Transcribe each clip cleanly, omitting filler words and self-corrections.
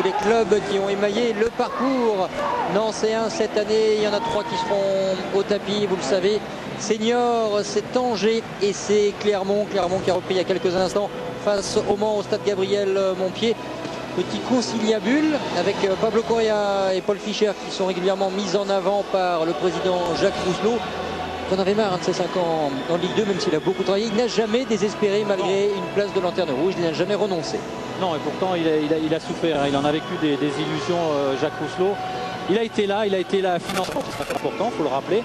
tous les clubs qui ont émaillé le parcours nancéen cette année. Il y en a 3 qui seront au tapis, vous le savez. Senior, c'est Angers et c'est Clermont. Clermont qui a repris il y a quelques instants face au Mans au stade Gabriel Montpied. Petit conciliabule avec Pablo Correa et Paul Fischer qui sont régulièrement mis en avant par le président Jacques Rousselot. On avait marre de ses 5 ans en Ligue 2, même s'il a beaucoup travaillé. Il n'a jamais désespéré malgré une place de lanterne rouge. Il n'a jamais renoncé. Non, et pourtant il a souffert. Il en a vécu des illusions, Jacques Rousselot. Il a été là financièrement, c'est important, il faut le rappeler.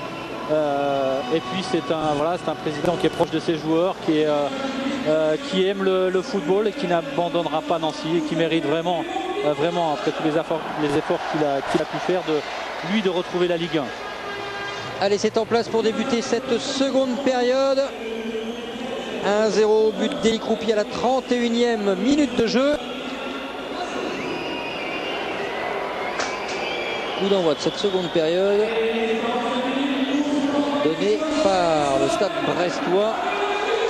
Et puis c'est un président qui est proche de ses joueurs, qui aime le football et qui n'abandonnera pas Nancy et qui mérite vraiment après tous les efforts qu'il a pu faire de retrouver la Ligue 1. Allez, c'est en place pour débuter cette seconde période. 1-0, but d'Élie Croupi à la 31e minute de jeu. Coup d'envoi de cette seconde période donné par le stade brestois.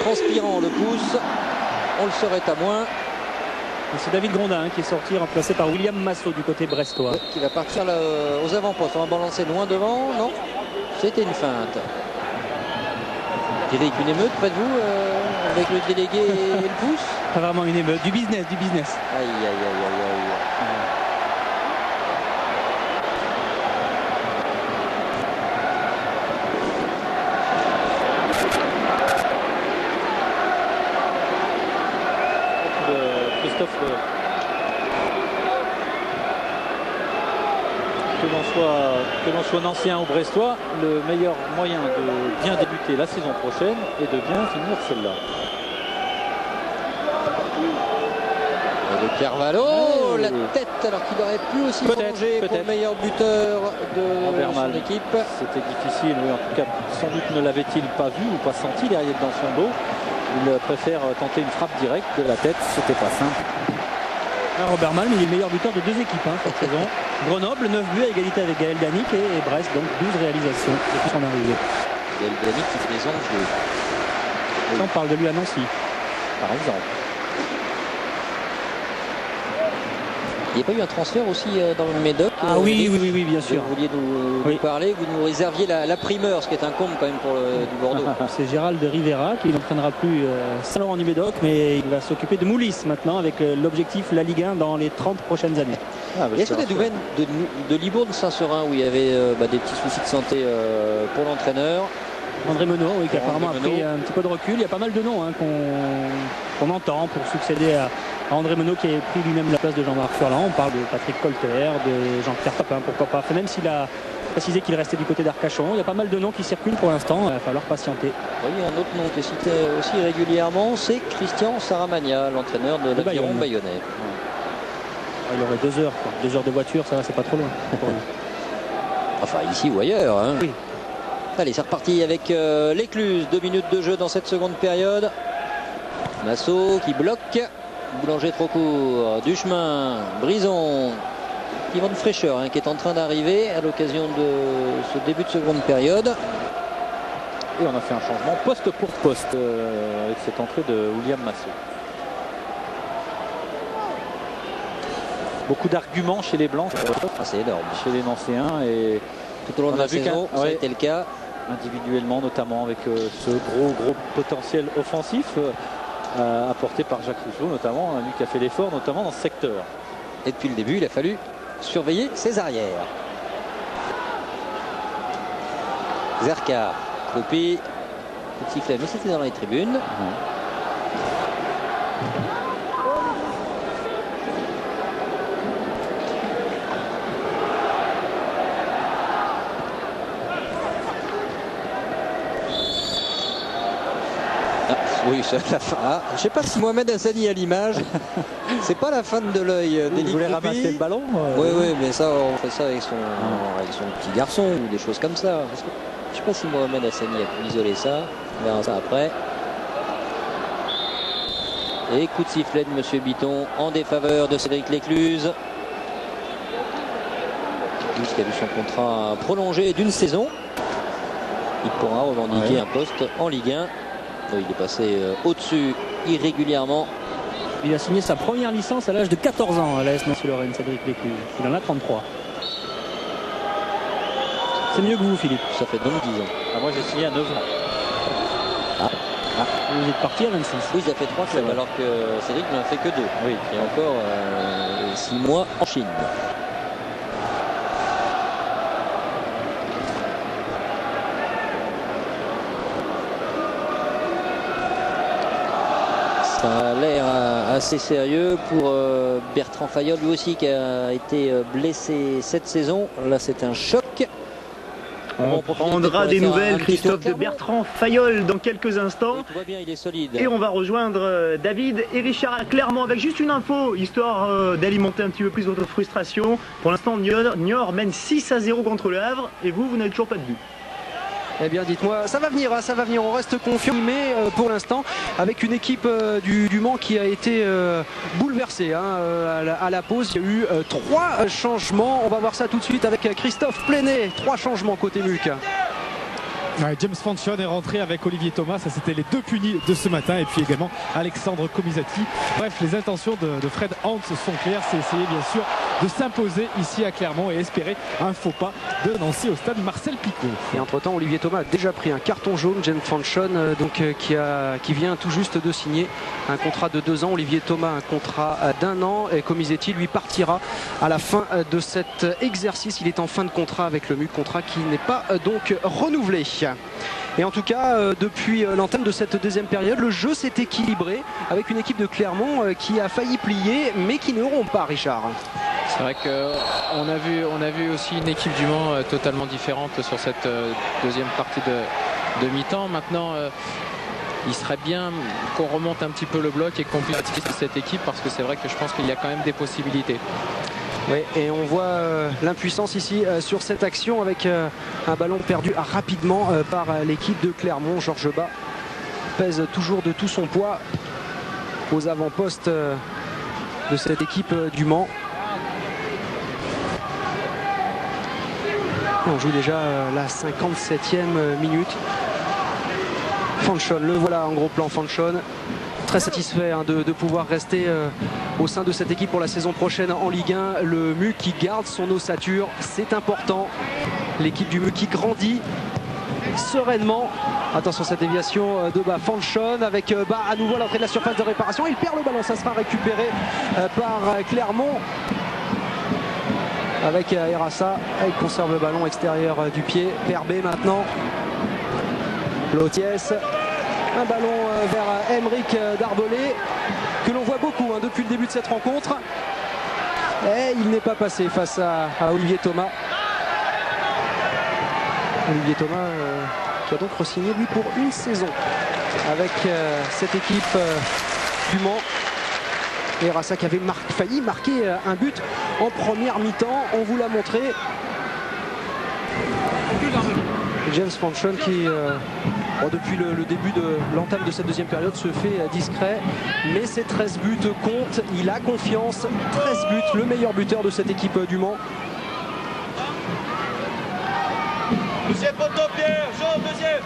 Transpirant le pouce, on le serait à moins. C'est David Grondin qui est sorti, remplacé par William Massot du côté brestois. Oui, qui va partir là, aux avant-postes. On va balancer loin devant, non? C'était une feinte. Eric, une émeute près de vous avec le délégué et le pouce? Pas vraiment une émeute, du business. Aïe, aïe, aïe, aïe, aïe. Christophe, que l'on soit nancéen ou brestois, le meilleur moyen de bien débuter la saison prochaine est de bien finir celle-là. De Carvalho, la tête, alors qu'il aurait pu aussi prolonger pour le meilleur buteur de son équipe. C'était difficile, oui, en tout cas, sans doute ne l'avait-il pas vu ou pas senti derrière dans son dos. Il préfère tenter une frappe directe de la tête, c'était pas simple. Robert Malm, il est le meilleur buteur de 2 équipes cette saison. Grenoble, 9 buts à égalité avec Gaël Danic et Brest, donc 12 réalisations depuis son arrivée. Gaël Danic qui fait des enjeux. On parle de lui à Nancy, par exemple. Il n'y a pas eu un transfert aussi dans le Médoc? Oui, bien sûr. Vous vouliez nous parler, vous nous réserviez la primeur, ce qui est un comble quand même pour du Bordeaux. C'est Gérald Rivera qui n'entraînera plus Saint-Laurent du Médoc, mais il va s'occuper de Moulis maintenant avec l'objectif la Ligue 1 dans les 30 prochaines années. Est-ce que des nouvelles de Libourne-Saint-Seurin où il y avait des petits soucis de santé pour l'entraîneur? André Menot, oui, qui apparemment a pris un petit peu de recul. Il y a pas mal de noms qu'on entend pour succéder à André Menot, qui a pris lui-même la place de Jean-Marc Furlan. On parle de Patrick Colter, de Jean-Pierre Papin, pourquoi pas. Même s'il a précisé qu'il restait du côté d'Arcachon. Il y a pas mal de noms qui circulent pour l'instant. Il va falloir patienter. Oui, un autre nom qui est cité aussi régulièrement, c'est Christian Saramagna, l'entraîneur de l'Aviron bayonnais. Il aurait 2 heures, quoi. 2 heures de voiture, ça va, c'est pas trop loin. Enfin, ici ou ailleurs. Oui. Allez, c'est reparti avec l'Écluse. 2 minutes de jeu dans cette seconde période. Massot qui bloque. Boulanger trop court. Duchemin, Brison. Yvan Fraîcheur qui est en train d'arriver à l'occasion de ce début de seconde période. Et on a fait un changement poste pour poste avec cette entrée de William Massot. Beaucoup d'arguments chez les Blancs. C'est énorme. Chez les Nancéens. Et tout au long de la saison, ça a été le cas. Individuellement, notamment avec ce gros potentiel offensif apporté par Jacques Rousselot, notamment, lui qui a fait l'effort, notamment dans ce secteur. Et depuis le début, il a fallu surveiller ses arrières. Zerka, Croupi, petit sifflet, mais c'était dans les tribunes. Oui, c'est la fin. Je ne sais pas si Mohamed Hassani à l'image, c'est pas la fin de l'œil d'Élie Croupi. Il voulait ramasser le ballon. Oui, mais ça, on fait ça avec son petit garçon ou des choses comme ça. Je ne sais pas si Mohamed Hassani a pu isoler ça. On verra ça après. Et coup de sifflet de M. Bitton en défaveur de Cédric Lécluse. Lécluse qui a vu son contrat prolongé d'une saison. Il pourra revendiquer un poste en Ligue 1. Il est passé au-dessus irrégulièrement Il a signé sa première licence à l'âge de 14 ans à l'AS Nancy-Lorraine, Cédric Lécu. Il en a 33. C'est mieux que vous, Philippe. Ça fait donc 10 ans. Ah, moi j'ai signé à 9 ans. Vous êtes parti à 26. Oui, ça fait 3 clubs, alors que Cédric n'en a fait que 2. Oui. Et encore 6 mois en Chine. Ça a l'air assez sérieux pour Bertrand Fayol, lui aussi qui a été blessé cette saison. Là, c'est un choc. On prendra des nouvelles, Christophe, de Bertrand Fayol dans quelques instants. Tout va bien, il est solide. Et on va rejoindre David et Richard à Clermont avec juste une info, histoire d'alimenter un petit peu plus votre frustration. Pour l'instant, Niort mène 6-0 contre le Havre et vous n'avez toujours pas de but. Eh bien dites-moi, ça va venir, on reste confiant, mais pour l'instant avec une équipe du Mans qui a été bouleversée à la pause. Il y a eu 3 changements, on va voir ça tout de suite avec Christophe Plenet. 3 changements côté Mulk. Ouais, James Fanchon est rentré avec Olivier Thomas, ça c'était les 2 punis de ce matin, et puis également Alexandre Comisati. Bref, les intentions de Fred Hans sont claires, c'est essayer bien sûr de s'imposer ici à Clermont et espérer un faux pas de Nancy au stade Marcel Picot. Et entre-temps, Olivier Thomas a déjà pris un carton jaune. James Fanchon qui vient tout juste de signer un contrat de 2 ans. Olivier Thomas un contrat d'1 an, et Comisati lui partira à la fin de cet exercice. Il est en fin de contrat avec le MUC, contrat qui n'est pas donc renouvelé. Et en tout cas, depuis l'entame de cette deuxième période, le jeu s'est équilibré avec une équipe de Clermont qui a failli plier, mais qui ne rompt pas, Richard. C'est vrai qu'on a vu aussi une équipe du Mans totalement différente sur cette deuxième partie de mi-temps. Maintenant, il serait bien qu'on remonte un petit peu le bloc et qu'on puisse utiliser cette équipe, parce que c'est vrai que je pense qu'il y a quand même des possibilités. Oui, et on voit l'impuissance ici sur cette action avec un ballon perdu rapidement par l'équipe de Clermont. Georges Bas pèse toujours de tout son poids aux avant-postes de cette équipe du Mans. On joue déjà la 57e minute. Fanchon, le voilà en gros plan. Fanchon, très satisfait de pouvoir rester au sein de cette équipe pour la saison prochaine en Ligue 1. Le MUC qui garde son ossature, c'est important. L'équipe du MUC qui grandit sereinement. Attention, cette déviation de Bas. Fanchon avec Bas à nouveau à l'entrée de la surface de réparation. Il perd le ballon, ça sera récupéré par Clermont. Avec Erassa, il conserve le ballon extérieur du pied. Perbé maintenant. Lotiès. Un ballon vers Aymeric Darbolet, que l'on voit beaucoup depuis le début de cette rencontre. Et il n'est pas passé face à Olivier Thomas. Olivier Thomas qui a donc re-signé lui pour une saison avec cette équipe du Mans. Et Rassa qui avait failli marquer un but en première mi-temps, on vous l'a montré. James Fanchon qui depuis le début de l'entame de cette deuxième période se fait discret, mais ses 13 buts comptent, il a confiance. 13 buts, le meilleur buteur de cette équipe du Mans. Deuxième poteau, Pierre, jaune, deuxième.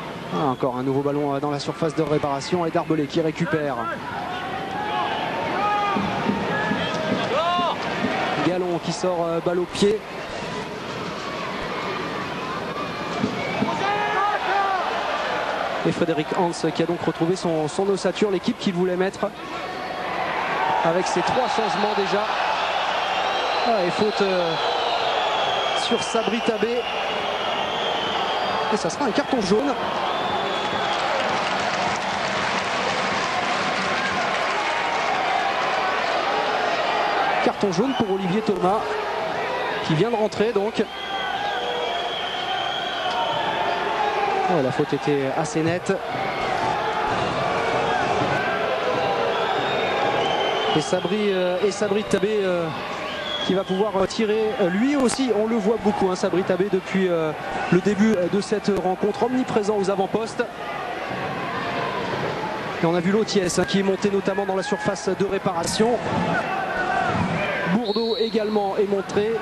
Encore un nouveau ballon dans la surface de réparation et Darbolet qui récupère. Galon qui sort balle au pied. Et Frédéric Hans qui a donc retrouvé son ossature, l'équipe qu'il voulait mettre avec ses 3 changements déjà. Et faute sur Sabri Tabé. Et ça sera un carton jaune. Carton jaune pour Olivier Thomas qui vient de rentrer donc. La faute était assez nette. Et Sabri Tabé qui va pouvoir tirer lui aussi. On le voit beaucoup, Sabri Tabé, depuis le début de cette rencontre, omniprésent aux avant-postes. Et on a vu Lotiès qui est monté notamment dans la surface de réparation. Bourdeau également est montré.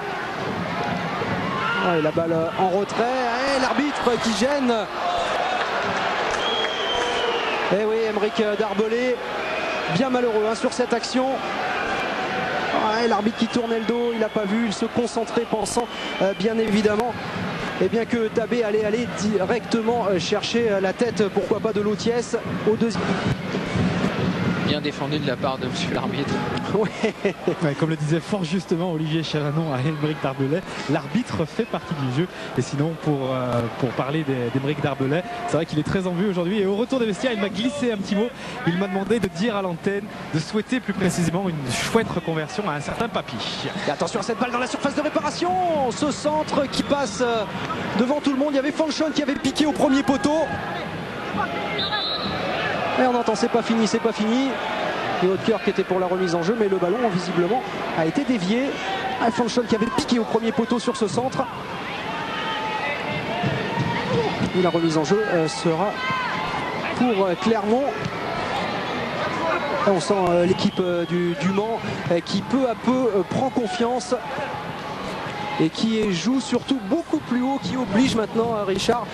Et la balle en retrait. Et l'arbitre qui gêne. Et oui, Aymeric Darbolet bien malheureux hein, sur cette action. Ouais, l'arbitre qui tournait le dos, il n'a pas vu, il se concentrait pensant bien évidemment que Tabé allait aller directement chercher la tête, pourquoi pas de Lotiès au deuxième. Bien défendu de la part de monsieur l'arbitre. Ouais, comme le disait fort justement Olivier Charanon à Aymeric Darbelay, l'arbitre fait partie du jeu. Et sinon, pour parler d'Aymeric Darbelay, c'est vrai qu'il est très en vue aujourd'hui. Et au retour des vestiaires, il m'a glissé un petit mot. Il m'a demandé de dire à l'antenne, de souhaiter plus précisément une chouette reconversion à un certain Papy. Et attention à cette balle dans la surface de réparation. Ce centre qui passe devant tout le monde. Il y avait Fanchon qui avait piqué au premier poteau. Et on entend c'est pas fini, c'est pas fini. Et Haute-Cœur qui était pour la remise en jeu, mais le ballon visiblement a été dévié. Fanchon qui avait piqué au premier poteau sur ce centre. Et la remise en jeu sera pour Clermont. Et on sent l'équipe du Mans qui peu à peu prend confiance et qui joue surtout beaucoup plus haut, qui oblige maintenant Richard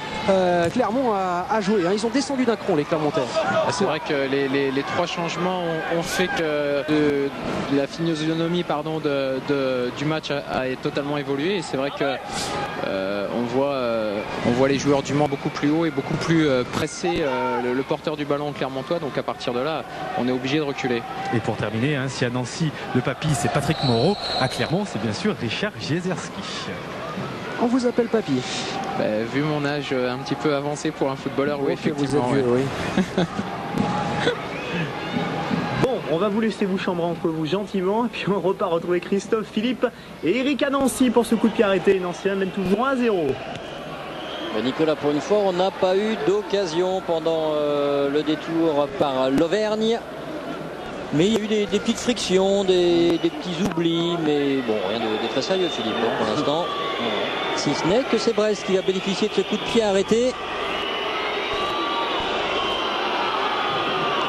Clermont à jouer. Ils ont descendu d'un cran les Clermontais. C'est vrai que les trois changements ont fait que la physionomie du match a totalement évolué. Et c'est vrai que on voit les joueurs du Mans beaucoup plus haut et beaucoup plus presser le porteur du ballon clermontois. Donc à partir de là, on est obligé de reculer. Et pour terminer, si à Nancy, le Papy, c'est Patrick Moreau, à Clermont, c'est bien sûr Richard Jezerski. On vous appelle Papy. Vu mon âge un petit peu avancé pour un footballeur, oui, effectivement. Vous êtes vieux, oui. Bon, on va vous laisser vous chambrer entre vous gentiment. Et puis on repart retrouver Christophe, Philippe et Eric à Nancy pour ce coup de pied arrêté. Nancy mène toujours 1-0. Nicolas, pour une fois, on n'a pas eu d'occasion pendant le détour par l'Auvergne. Mais il y a eu des petites frictions, des petits oublis, mais bon, rien de très sérieux, Philippe, pour l'instant. Si ce n'est que c'est Brest qui va bénéficier de ce coup de pied arrêté.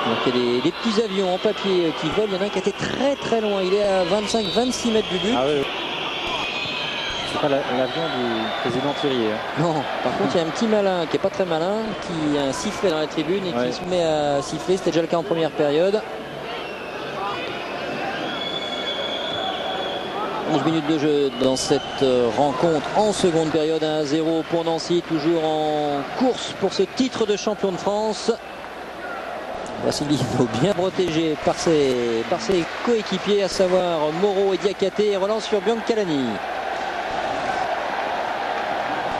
Donc il y a des petits avions en papier qui volent. Il y en a un qui a été très très loin. Il est à 25-26 mètres du but. Ah oui. C'est pas l'avion du président Thierry. Non, par contre il y a un petit malin qui est pas très malin, qui a un sifflet dans la tribune et qui se met à siffler. C'était déjà le cas en première période. 11 minutes de jeu dans cette rencontre en seconde période. 1-0 pour Nancy, toujours en course pour ce titre de champion de France. Vassilino bien protégé par ses coéquipiers, à savoir Moreau et Diakhaté, et relance sur Biancalani.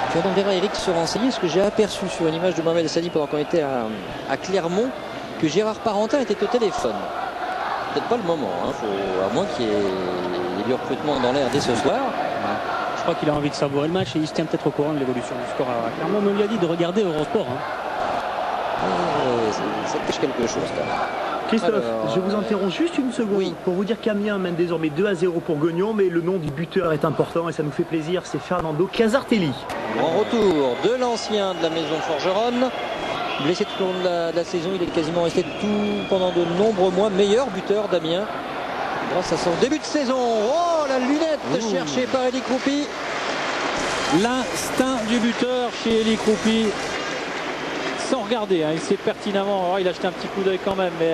Tu vas donc vers Eric se renseigner, ce que j'ai aperçu sur une image de Mohamed Sani pendant qu'on était à Clermont, que Gérard Parentin était au téléphone. Peut-être pas le moment, à moins qu'il y ait du recrutement dans l'air dès ce soir. Je crois qu'il a envie de savourer le match et il se tient peut-être au courant de l'évolution du score à Clermont. On lui a dit de regarder Eurosport. Ça cache quelque chose. Christophe, alors, je vous interromps juste une seconde pour vous dire qu'Amiens mène désormais 2-0 pour Guignon, mais le nom du buteur est important et ça nous fait plaisir, c'est Fernando Casartelli. Grand retour de l'ancien de la maison Forgeronne. Blessé tout au long de la saison, il est quasiment resté pendant de nombreux mois meilleur buteur d'Amiens grâce à son début de saison. Oh, la lunette cherchée par Elie Croupi. L'instinct du buteur chez Elie Croupi. Sans regarder, il sait pertinemment. Alors, il a jeté un petit coup d'œil quand même, mais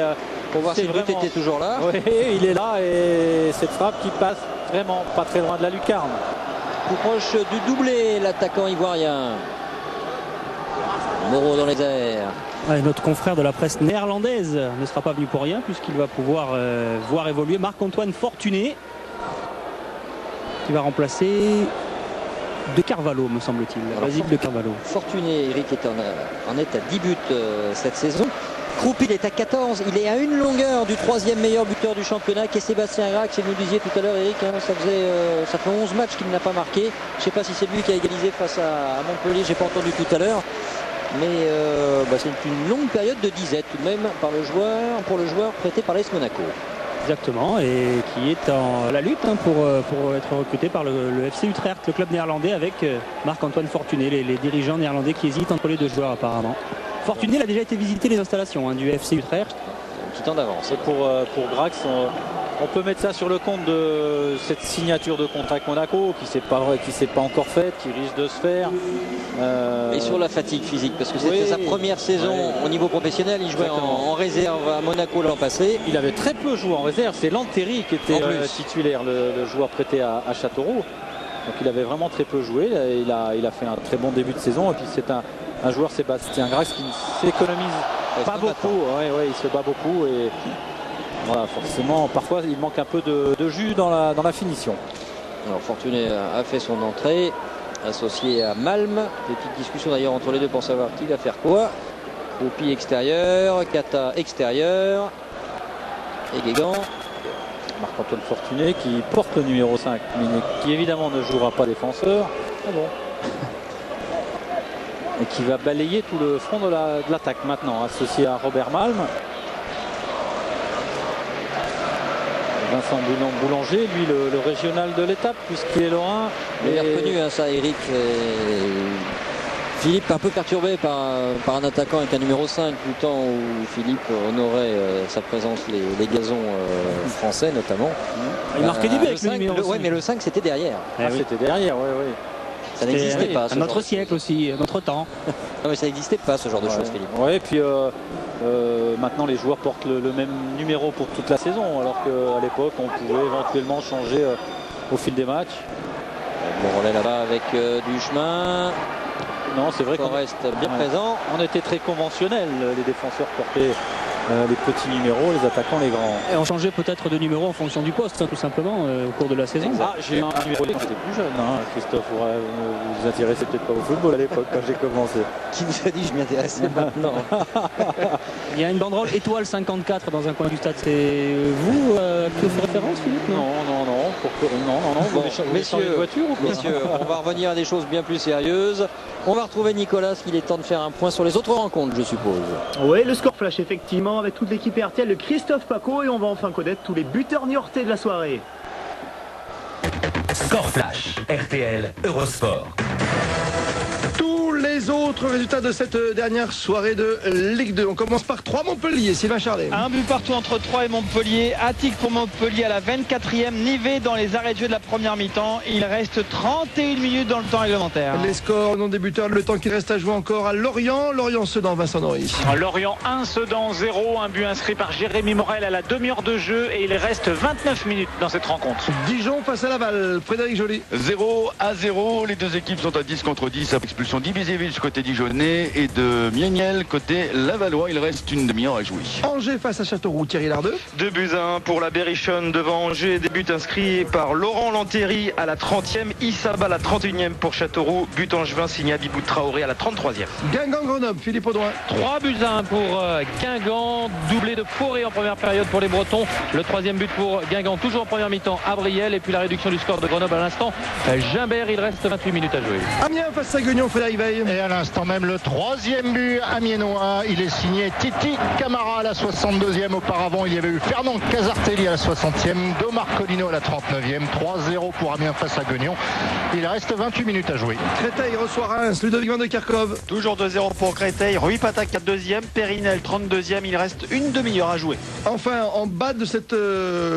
pour voir si le but était toujours là. Oui, il est là et cette frappe qui passe vraiment pas très loin de la lucarne. Tout proche du doublé, l'attaquant ivoirien. Moreau dans les airs. Notre confrère de la presse néerlandaise ne sera pas venu pour rien puisqu'il va pouvoir voir évoluer Marc-Antoine Fortuné qui va remplacer De Carvalho, me semble-t-il. Basile De Carvalho. Fortuné, Eric en est à 10 buts cette saison. Croupi, il est à 14. Il est à une longueur du troisième meilleur buteur du championnat qui est Sébastien Rax. Et vous disiez tout à l'heure, Eric, ça fait 11 matchs qu'il n'a pas marqué. Je ne sais pas si c'est lui qui a égalisé face à Montpellier, j'ai pas entendu tout à l'heure. Mais c'est une longue période de disette tout de même pour le joueur prêté par l'AS Monaco. Exactement, et qui est en la lutte pour être recruté par le FC Utrecht, le club néerlandais, avec Marc-Antoine Fortuné, les dirigeants néerlandais qui hésitent entre les deux joueurs apparemment. Fortuné a déjà été visiter les installations du FC Utrecht. Un petit temps d'avance. Et pour Grax, On peut mettre ça sur le compte de cette signature de contrat avec Monaco qui s'est pas encore faite, qui risque de se faire. Et sur la fatigue physique, parce que c'était sa première saison au niveau professionnel. Il jouait en réserve à Monaco l'an passé. Il avait très peu joué en réserve. C'est Lanteri qui était titulaire, le joueur prêté à Châteauroux. Donc il avait vraiment très peu joué. Il a fait un très bon début de saison. Et puis c'est un joueur, Sébastien Grax, qui ne s'économise pas beaucoup. Il se bat beaucoup. Et voilà, forcément, parfois il manque un peu de jus dans la finition. Alors Fortuné a fait son entrée, associé à Malm. Petite discussion d'ailleurs entre les deux pour savoir qui va faire quoi. Poupy extérieur, Kata extérieur. Et Guégan. Marc-Antoine Fortuné qui porte le numéro 5, mais qui évidemment ne jouera pas défenseur. Ah bon. Et qui va balayer tout le front de l'attaque maintenant, associé à Robert Malm. Vincent Boulanger, lui le régional de l'étape puisqu'il est lorrain. Il a reconnu ça, Eric. Philippe un peu perturbé par un attaquant avec un numéro 5, du temps où Philippe honorait sa présence les gazons français notamment. Il marquait des buts avec le numéro 5. Oui, mais le 5 c'était derrière. C'était derrière, oui. Ça n'existait pas. À notre siècle aussi, à notre temps. Non, mais ça n'existait pas ce genre de choses, Philippe. Oui, et puis maintenant les joueurs portent le même numéro pour toute la saison, alors qu'à l'époque on pouvait éventuellement changer au fil des matchs. Bon, on est là-bas avec Duchemin. Non, c'est vrai qu'on reste bien présent. On était très conventionnel, les défenseurs portaient les petits numéros, les attaquants les grands. Et on changeait peut-être de numéro en fonction du poste, tout simplement, au cours de la saison. Ah, j'ai eu un numéro quand j'étais plus jeune, hein, Christophe. Vous vous intéressez peut-être pas au football à l'époque quand j'ai commencé. Qui vous a dit je m'y intéressais maintenant? Il y a une banderole étoile 54 dans un coin du stade. C'est vous qui faites référence, Philippe? Non. Bon, messieurs, on va revenir à des choses bien plus sérieuses. On va retrouver Nicolas, qu'il est temps de faire un point sur les autres rencontres, je suppose. Oui, le score flash, effectivement, avec toute l'équipe RTL de Christophe Paco, et on va enfin connaître tous les buteurs niortais de la soirée. Score flash, RTL Eurosport. Tous les autres résultats de cette dernière soirée de Ligue 2. On commence par 3 Montpellier, Sylvain Charlet. Un but partout entre 3 et Montpellier. Attic pour Montpellier à la 24e. Nivet dans les arrêts de jeu de la première mi-temps. Il reste 31 minutes dans le temps réglementaire. Les scores non des buteurs, le temps qu'il reste à jouer encore à Lorient. Lorient-Sedan, Vincent Norry. Lorient 1, Sedan 0. Un but inscrit par Jérémy Morel à la demi-heure de jeu. Et il reste 29 minutes dans cette rencontre. Dijon face à Laval, Frédéric Joly. 0-0. Les deux équipes sont à 10 contre 10 après expulsion d'Ibizévich côté dijonnais et de Mieniel côté Lavallois. Il reste une demi-heure à jouer. Angers face à Châteauroux, Thierry Lardeux. 2-1 pour la Berrichonne devant Angers. Des buts inscrits par Laurent Lanteri à la 30e. Issaba à la 31e pour Châteauroux. But angevin signé Abibou Traoré à la 33e. Guingamp-Grenoble, Philippe Audouin. 3-1 pour Guingamp. Doublé de Fauré en première période pour les Bretons. Le 3e but pour Guingamp, toujours en première mi-temps, Abriel. Et puis la réduction du score de Grenoble à l'instant. Gimbert, il reste 28 minutes à jouer. Amiens face à Guignon, Frédéric Veil. Et à l'instant même, le 3e but amiénois. Il est signé Titi Camara à la 62e. Auparavant, il y avait eu Fernand Casartelli à la 60e. Domar Colino à la 39e. 3-0 pour Amiens face à Guignon. Il reste 28 minutes à jouer. Créteil reçoit Reims, Ludovic Van de Kerkhove. Toujours 2-0 pour Créteil. Rui Patak 2e. Périnel 32e. Il reste une demi-heure à jouer. Enfin, en bas de cette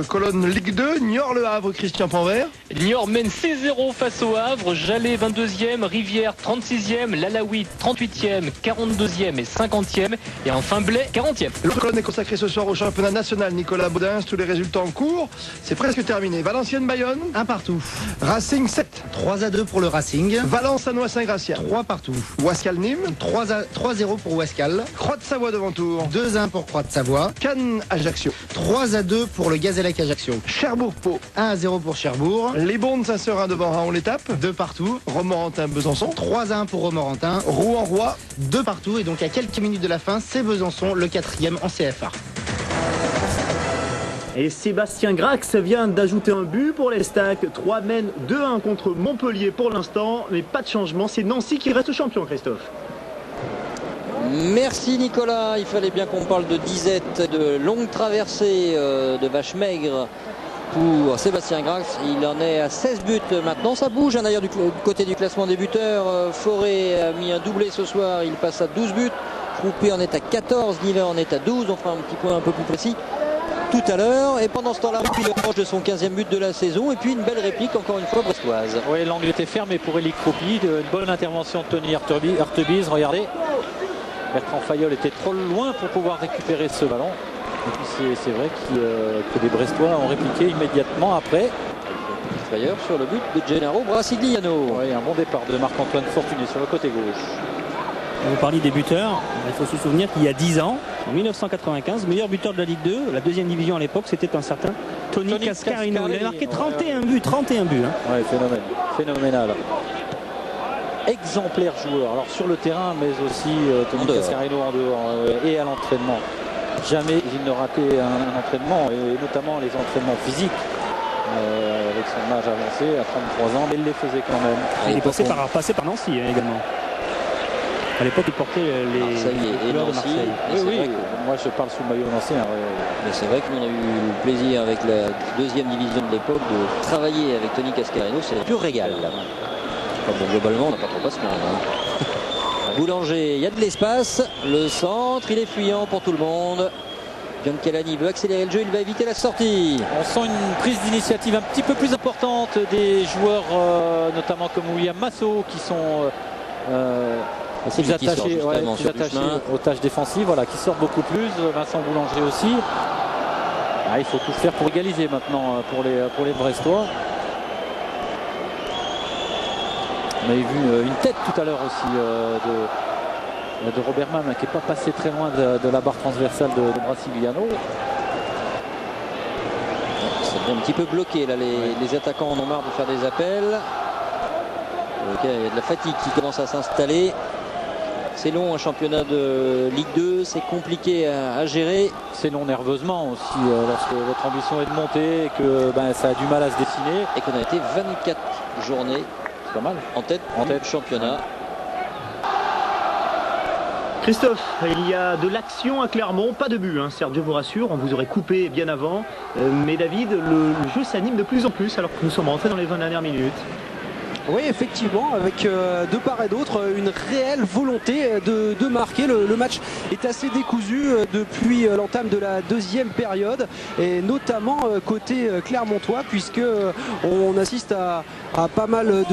colonne Ligue 2, Niort-Le Havre, Christian Panvert. Niort mène 6-0 face au Havre. Jalais 22e. Rivière 36e. Lalaoui 38e, 42e et 50e. Et enfin Blais 40e. L'autre colonne est consacrée ce soir au championnat national. Nicolas Baudins, tous les résultats en cours. C'est presque terminé. Valenciennes-Bayonne. 1 partout. Racing 7. 3-2 pour le Racing. Valence-Sanois-Saint-Gratien. 3 partout. Ouascal-Nîmes. 3-0 pour Ouascal. Croix-de-Savoie devant Tours. 2-1 pour Croix-de-Savoie. Cannes-Ajaccio. 3-2 pour le Gazélec Ajaccio. Cherbourg-Pau. 1-0 pour Cherbourg. Les Bondes Saint-Seurin devant Raon-l'Étape. 2 partout. Romorantin-Besançon. 3-1 pour Romorantin. Rouen-Roi. 2 partout. Et donc à quelques minutes de la fin, c'est Besançon, le 4e en CFA. Et Sébastien Grax vient d'ajouter un but pour les Stacks. 3 mènent 2-1 contre Montpellier pour l'instant. Mais pas de changement. C'est Nancy qui reste champion, Christophe. Merci Nicolas. Il fallait bien qu'on parle de disette, de longue traversée de vache maigre pour Sébastien Grax. Il en est à 16 buts maintenant. Ça bouge d'ailleurs du côté du classement des buteurs. Fauré a mis un doublé ce soir. Il passe à 12 buts. Troupé en est à 14. Nivet en est à 12. On fera un petit point un peu plus précis. tout à l'heure. Et pendant ce temps-là, il approche de son 15e but de la saison. Et puis une belle réplique, encore une fois, brestoise. Oui, l'angle était fermé pour Élie Croupy. Une bonne intervention de Tony Hurtebise. Regardez, Bertrand Fayol était trop loin pour pouvoir récupérer ce ballon. Et puis c'est vrai que les Brestois ont répliqué immédiatement après. D'ailleurs sur le but de Gennaro Brasigliano. Oui, un bon départ de Marc-Antoine Fortuné sur le côté gauche. Vous parliez des buteurs, il faut se souvenir qu'il y a 10 ans, en 1995, meilleur buteur de la Ligue 2, la deuxième division à l'époque, c'était un certain Tony Cascarino. Il a marqué 31 buts. Hein. Ouais, phénoménal. Exemplaire joueur, alors sur le terrain, mais aussi Tony Cascarino en dehors et à l'entraînement. Jamais il ne ratait un entraînement, et notamment les entraînements physiques. Avec son âge avancé à 33 ans, mais il les faisait quand même. Il est passé par Nancy également. À l'époque, il portait les couleurs de Marseille. Oui, moi je parle sous le maillot ancien. Mais c'est vrai qu'on a eu le plaisir avec la deuxième division de l'époque de travailler avec Tony Cascarino. C'est un pur régal. Bon, globalement, on n'a pas trop à se plaindre. Boulanger, il y a de l'espace. Le centre, il est fuyant pour tout le monde. Giancarlo veut accélérer le jeu, il va éviter la sortie. On sent une prise d'initiative un petit peu plus importante des joueurs, notamment comme William Massot, qui sont plus attachés aux tâches défensives, voilà, qui sortent beaucoup plus. Vincent Boulanger aussi. Il faut tout faire pour égaliser maintenant pour les Brestois. On avait vu une tête tout à l'heure aussi de Robert Mann, qui n'est pas passé très loin de la barre transversale de Brasigliano. C'est un petit peu bloqué là, les attaquants en ont marre de faire des appels. Il y a de la fatigue qui commence à s'installer. C'est long, un championnat de Ligue 2, c'est compliqué à gérer. C'est long nerveusement aussi, lorsque votre ambition est de monter et que ça a du mal à se dessiner. Et qu'on a été 24 journées, c'est pas mal, en tête du championnat. Christophe, il y a de l'action à Clermont, pas de but, hein, certes, je vous rassure, on vous aurait coupé bien avant. Mais David, le jeu s'anime de plus en plus alors que nous sommes rentrés dans les 20 dernières minutes. Oui, effectivement, avec de part et d'autre une réelle volonté de marquer. Le match est assez décousu depuis l'entame de la deuxième période, et notamment côté clermontois, puisque on assiste à pas mal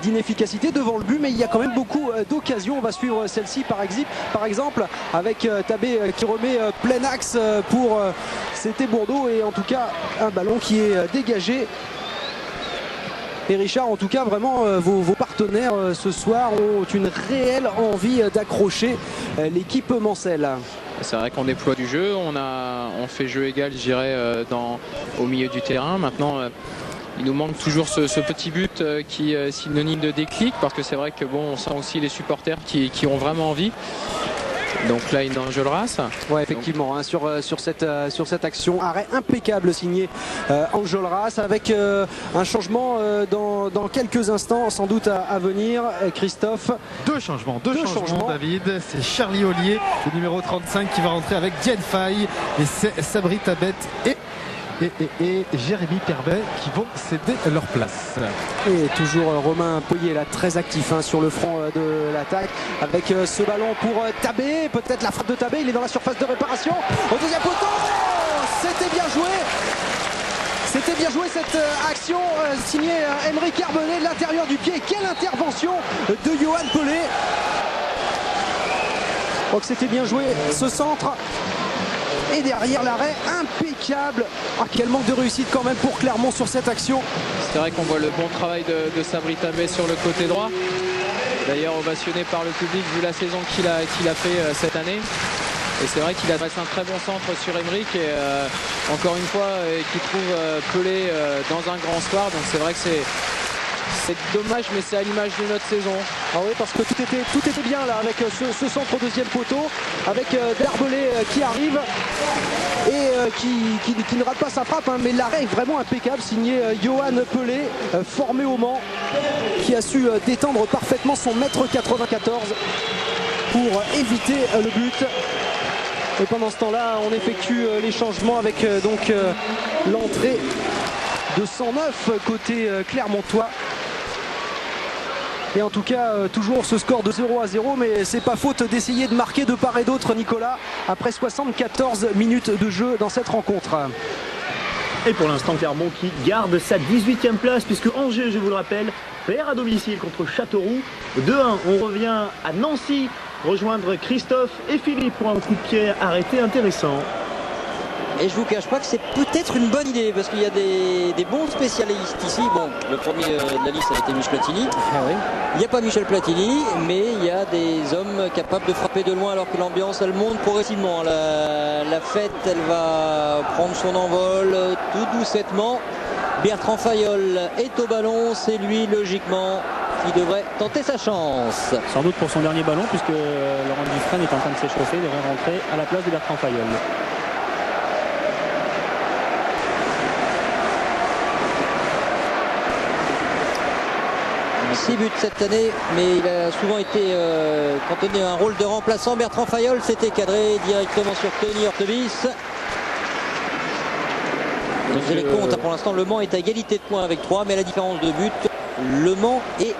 d'inefficacité devant le but, mais il y a quand même beaucoup d'occasions. On va suivre celle-ci par exemple avec Tabé qui remet plein axe pour c'était Bourdeau, et en tout cas un ballon qui est dégagé. Et Richard, en tout cas, vraiment, vos partenaires ce soir ont une réelle envie d'accrocher l'équipe mancelle. C'est vrai qu'on déploie du jeu, on fait jeu égal, je dirais, au milieu du terrain. Maintenant, il nous manque toujours ce petit but qui est synonyme de déclic, parce que c'est vrai que on sent aussi les supporters qui ont vraiment envie. Donc là, il Enjolras. Ouais, effectivement, hein, sur cette action, arrêt impeccable signé Enjolras, avec un changement dans quelques instants, sans doute à venir. Christophe. Deux changements, David. C'est Charlie Ollier, le numéro 35, qui va rentrer avec Diane Faye, et c'est Sabri Tabet et Jérémy Perbet qui vont céder leur place. Et toujours Romain Poyer là, très actif sur le front de l'attaque, avec ce ballon pour Tabé, peut-être la frappe de Tabé, il est dans la surface de réparation, au deuxième poteau. C'était bien joué. C'était bien joué cette action signée Émeric Herbelé de l'intérieur du pied. Quelle intervention de Johan Pelé. Oh, que c'était bien joué ce centre. Et derrière l'arrêt impeccable. Quel manque de réussite quand même pour Clermont sur cette action. C'est vrai qu'on voit le bon travail de Sabri Tabé sur le côté droit. D'ailleurs ovationné par le public vu la saison qu'il a fait cette année. Et c'est vrai qu'il a passé un très bon centre sur Émeric, et encore une fois qui trouve Pelé dans un grand soir. Donc c'est vrai que c'est dommage, mais c'est à l'image de notre saison. Oui, parce que tout était bien là avec ce centre au deuxième poteau, avec Herbelé qui arrive et qui ne rate pas sa frappe, mais l'arrêt est vraiment impeccable, signé Johan Pelé, formé au Mans, qui a su détendre parfaitement son 1m94 pour éviter le but. Et pendant ce temps-là, on effectue les changements avec donc l'entrée de 109 côté clermontois. Et en tout cas, toujours ce score de 0-0, mais c'est pas faute d'essayer de marquer de part et d'autre, Nicolas, après 74 minutes de jeu dans cette rencontre. Et pour l'instant, Clermont qui garde sa 18e place, puisque Angers, je vous le rappelle, perd à domicile contre Châteauroux. 2-1, on revient à Nancy, rejoindre Christophe et Philippe pour un coup de pied arrêté intéressant. Et je vous cache pas que c'est peut-être une bonne idée parce qu'il y a des bons spécialistes ici. Bon, le premier de la liste a été Michel Platini. Il n'y a pas Michel Platini, mais il y a des hommes capables de frapper de loin alors que l'ambiance elle monte progressivement. La fête elle va prendre son envol tout doucettement. Bertrand Fayol est au ballon, c'est lui logiquement qui devrait tenter sa chance. Sans doute pour son dernier ballon puisque Laurent Dufresne est en train de s'échauffer, il devrait rentrer à la place de Bertrand Fayol. 6 buts cette année, mais il a souvent été cantonné à un rôle de remplaçant. Bertrand Fayol s'était cadré directement sur Tony Hortebis. Vous avez les comptes, pour l'instant Le Mans est à égalité de points avec 3, mais la différence de but, Le Mans est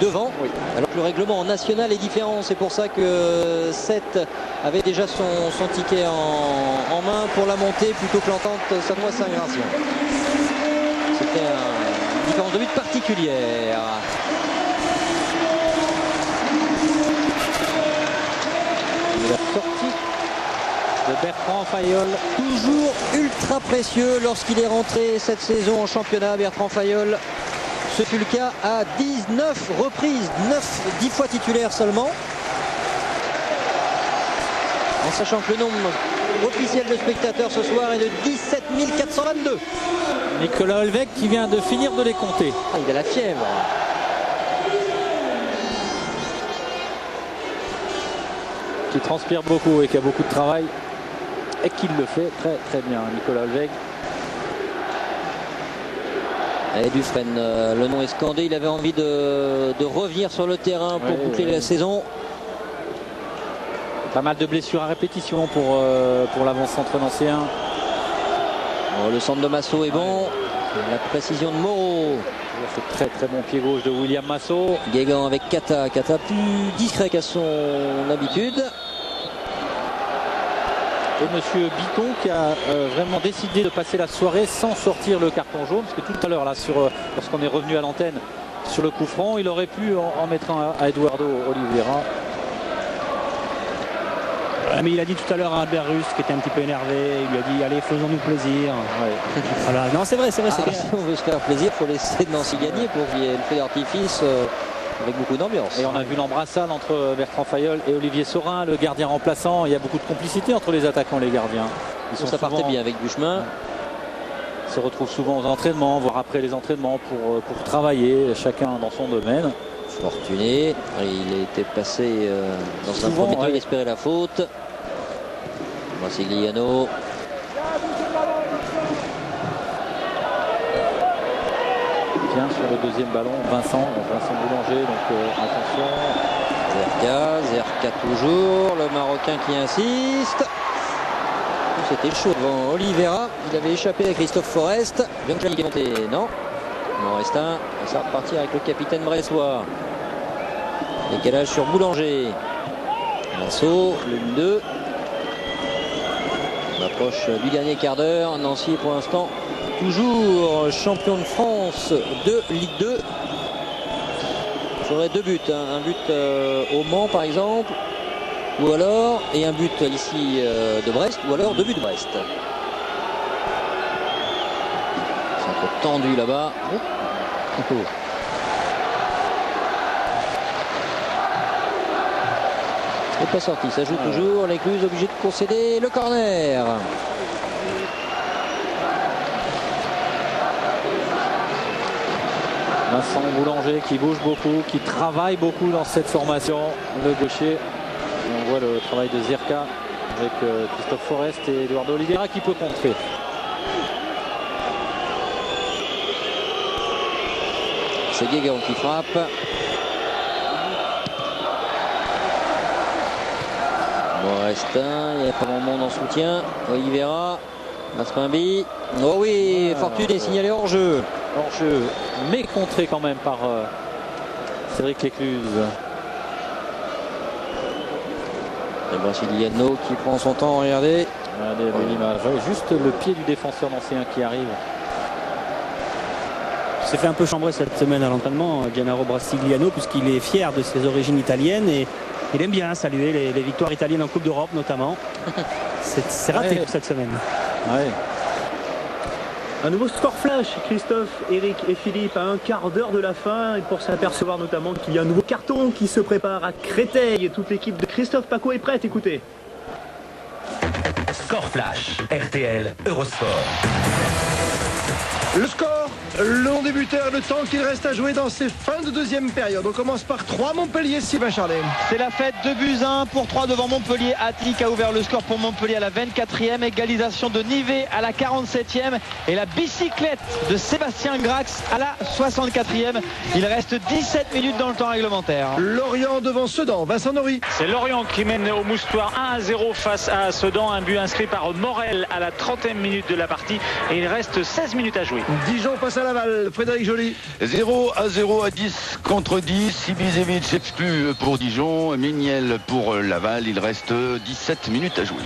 devant, alors que le règlement national est différent. C'est pour ça que 7 avait déjà son ticket en main pour la montée plutôt que l'entente Sanois-Saint-Gratien. C'était une différence de but particulière. La sortie de Bertrand Fayol, toujours ultra précieux lorsqu'il est rentré cette saison en championnat. Bertrand Fayol, ce fut le cas à 19 reprises, 10 fois titulaire seulement. En sachant que le nombre officiel de spectateurs ce soir est de 17 422. Nicolas Olvec qui vient de finir de les compter. Il a la fièvre. Qui transpire beaucoup et qui a beaucoup de travail et qui le fait très très bien, Nicolas Olvec. Et Dufresne, le nom est scandé, il avait envie de revenir sur le terrain pour boucler la saison. Pas mal de blessures à répétition pour l'avant-centre nancéen. Oh, le centre de Massot est bon. La précision de Moreau. Ce très très bon pied gauche de William Massot. Guégan avec Kata. Kata plus discret qu'à son habitude. Et monsieur Biton qui a vraiment décidé de passer la soirée sans sortir le carton jaune. Parce que tout à l'heure, là, lorsqu'on est revenu à l'antenne sur le coup franc, il aurait pu en mettre un à Eduardo Oliveira. Mais il a dit tout à l'heure à Albert Russe qui était un petit peu énervé, il lui a dit allez faisons-nous plaisir. Voilà. Non c'est vrai, si on veut se faire plaisir, il faut laisser Nancy gagner pour qu'il y ait le feu d'artifice avec beaucoup d'ambiance. Et on a vu l'embrassade entre Bertrand Fayol et Olivier Saurin, le gardien remplaçant. Il y a beaucoup de complicité entre les attaquants et les gardiens. Ça partait bien avec Buchemin. Ils se retrouvent souvent aux entraînements, voire après les entraînements pour travailler, chacun dans son domaine. Fortuné, il était passé dans un premier temps, il espérait la faute. Massigliano. Bien sur le deuxième ballon, Vincent Boulanger, donc attention. Zerka toujours, le Marocain qui insiste. C'était chaud devant Oliveira, il avait échappé à Christophe Forest. Bien que il est monté, non. Morestin, ça va repartir avec le capitaine bressois. Décalage sur Boulanger. Massot, l'une 2. On approche du dernier quart d'heure. Nancy pour l'instant toujours champion de France de Ligue 2. Il faudrait 2 buts. Un but au Mans par exemple. Ou alors, et un but ici de Brest. Ou alors 2 buts de Brest. C'est un peu tendu là-bas. C'est pas sorti, ça joue toujours. L'Écluse obligé de concéder le corner. Vincent Boulanger qui bouge beaucoup, qui travaille beaucoup dans cette formation. Le gaucher. Et on voit le travail de Zerka avec Christophe Forest et Eduardo Oliveira qui peut contrer. C'est Guégan qui frappe. Morestin, il n'y a pas grand monde en soutien. Oliveira, Masrimbi. Oh oui, Fortuné est signalé hors jeu. Hors jeu, mais contré quand même par Cédric Lécluse. Le Brasiliano qui prend son temps, regardez. Regardez l'image. Juste le pied du défenseur nancéen qui arrive. Il s'est fait un peu chambrer cette semaine à l'entraînement, Gennaro Brasiliano, puisqu'il est fier de ses origines italiennes et il aime bien saluer les victoires italiennes en Coupe d'Europe notamment. C'est raté pour cette semaine. Ouais. Un nouveau score flash, Christophe, Eric et Philippe, à un quart d'heure de la fin, et pour s'apercevoir notamment qu'il y a un nouveau carton qui se prépare à Créteil. Toute l'équipe de Christophe Paco est prête, écoutez. Score flash, RTL Eurosport. Le score, le long des buteurs, le temps qu'il reste à jouer dans ces fins de deuxième période. On commence par 3 Montpellier, Sylvain Charlet. C'est la fête, 2-1 pour 3 devant Montpellier. Attic a ouvert le score pour Montpellier à la 24e. Égalisation de Nivet à la 47e. Et la bicyclette de Sébastien Grax à la 64e. Il reste 17 minutes dans le temps réglementaire. Lorient devant Sedan, Vincent Nory. C'est Lorient qui mène au Moustoir 1-0 face à Sedan. Un but inscrit par Morel à la 30e minute de la partie. Et il reste 16 minutes à jouer. Dijon passe à Laval, Frédéric Joly. 0-0 à 10 contre 10. Ibisevic exclu pour Dijon, Méniel pour Laval. Il reste 17 minutes à jouer.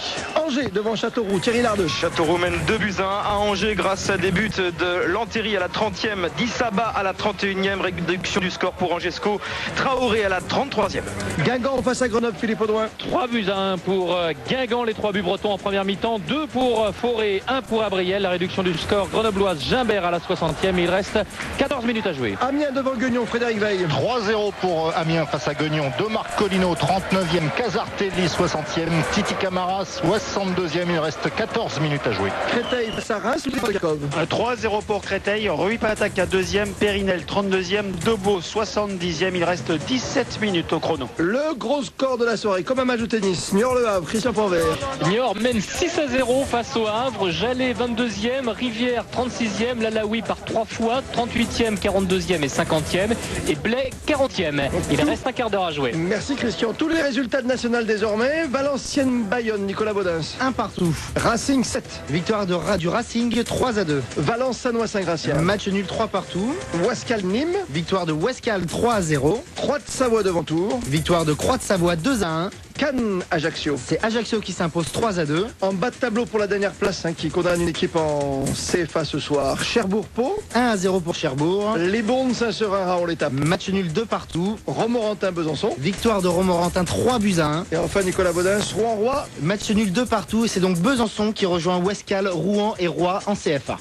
Angers devant Châteauroux, Thierry Lardeux. Châteauroux mène 2-1 à Angers grâce à des buts de Lantéry à la 30e, Dissaba à la 31e, réduction du score pour Angesco, Traoré à la 33e. Guingamp face à Grenoble, Philippe Audouin. 3-1 pour Guingamp, les 3 buts bretons en première mi-temps, 2 pour Forêt, 1 pour Abriel. La réduction du score grenobloise, Gimbert à la 60e. Il reste 14 minutes à jouer. Amiens devant Guignon, Frédéric Veil. 3-0 pour Amiens face à Guignon. De Marcolino, 39e. Casartelli, 60e. Titi Camara, 62e. Il reste 14 minutes à jouer. Créteil face à Reims, 3-0 pour Créteil. Rui Pataka 2e. Périnel 32e. Debo 70e. Il reste 17 minutes au chrono. Le gros score de la soirée, comme un match de tennis. Niort Le Havre, Christian Ponvert. Niort mène 6-0 face au Havre. Jallet 22e. Rivière 36e. Lalaoui par 3 fois. 38e, 42e et 50e. Et Blais 40e. Il reste un quart d'heure à jouer. Merci Christian. Tous les résultats de national désormais. Valenciennes-Bayonne, Nicolas Baudens. 1 partout. Racing 7. Victoire du Racing 3-2. Valence-Sanois-Saint-Gratien. Match nul 3 partout. Ouascal-Nîmes. Victoire de Ouascal 3-0. Croix-de-Savoie devant Tours. Victoire de Croix-de-Savoie 2-1. Cannes-Ajaccio. C'est Ajaccio qui s'impose 3-2. En bas de tableau pour la dernière place, qui condamne une équipe en CFA ce soir. Cherbourg-Pau. 1-0 pour Cherbourg. Les Bondes Saint-Seurin, Raon l'étape. Match nul 2 partout. Romorantin-Besançon. Victoire de Romorantin 3-1. Et enfin Nicolas Baudens, Rouen-Roi. Match nul 2 partout. Et c'est donc Besançon qui rejoint Ouescal, Rouen et Roy en CFA.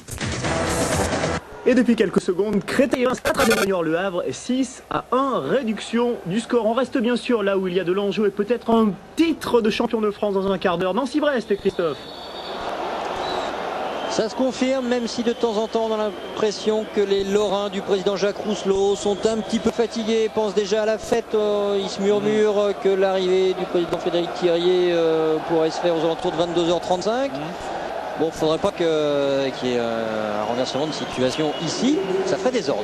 Et depuis quelques secondes, Créteil 4 Niort Le Havre 6-1, réduction du score. On reste bien sûr là où il y a de l'enjeu et peut-être un titre de champion de France dans un quart d'heure. Nancy-Brest, Christophe. Ça se confirme, même si de temps en temps on a l'impression que les Lorrains du président Jacques Rousselot sont un petit peu fatigués, pensent déjà à la fête. Ils se murmurent que l'arrivée du président Frédéric Thirier pourrait se faire aux alentours de 22h35. Bon, il ne faudrait pas qu'il y ait un renversement de situation ici, ça ferait des ordres.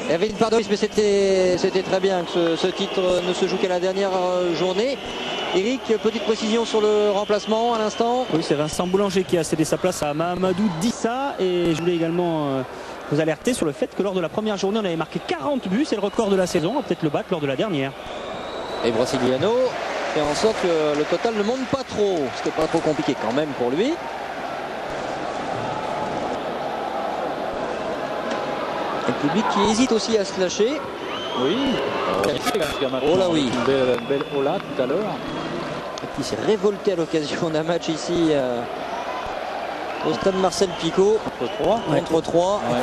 Il y avait une part de risque, mais c'était très bien que ce titre ne se joue qu'à la dernière journée. Eric, petite précision sur le remplacement à l'instant. Oui, c'est Vincent Boulanger qui a cédé sa place à Mahamadou Dissa. Et je voulais également vous alerter sur le fait que lors de la première journée, on avait marqué 40 buts. C'est le record de la saison. On va peut-être le battre lors de la dernière. Et Brasiliano fait en sorte que le total ne monte pas trop. C'était pas trop compliqué quand même pour lui. Le public qui hésite aussi à se lâcher. Oui. Oh là oui. Une belle Ola tout à l'heure. Qui s'est révolté à l'occasion d'un match ici au stade Marcel Picot. Contre 3. Ouais.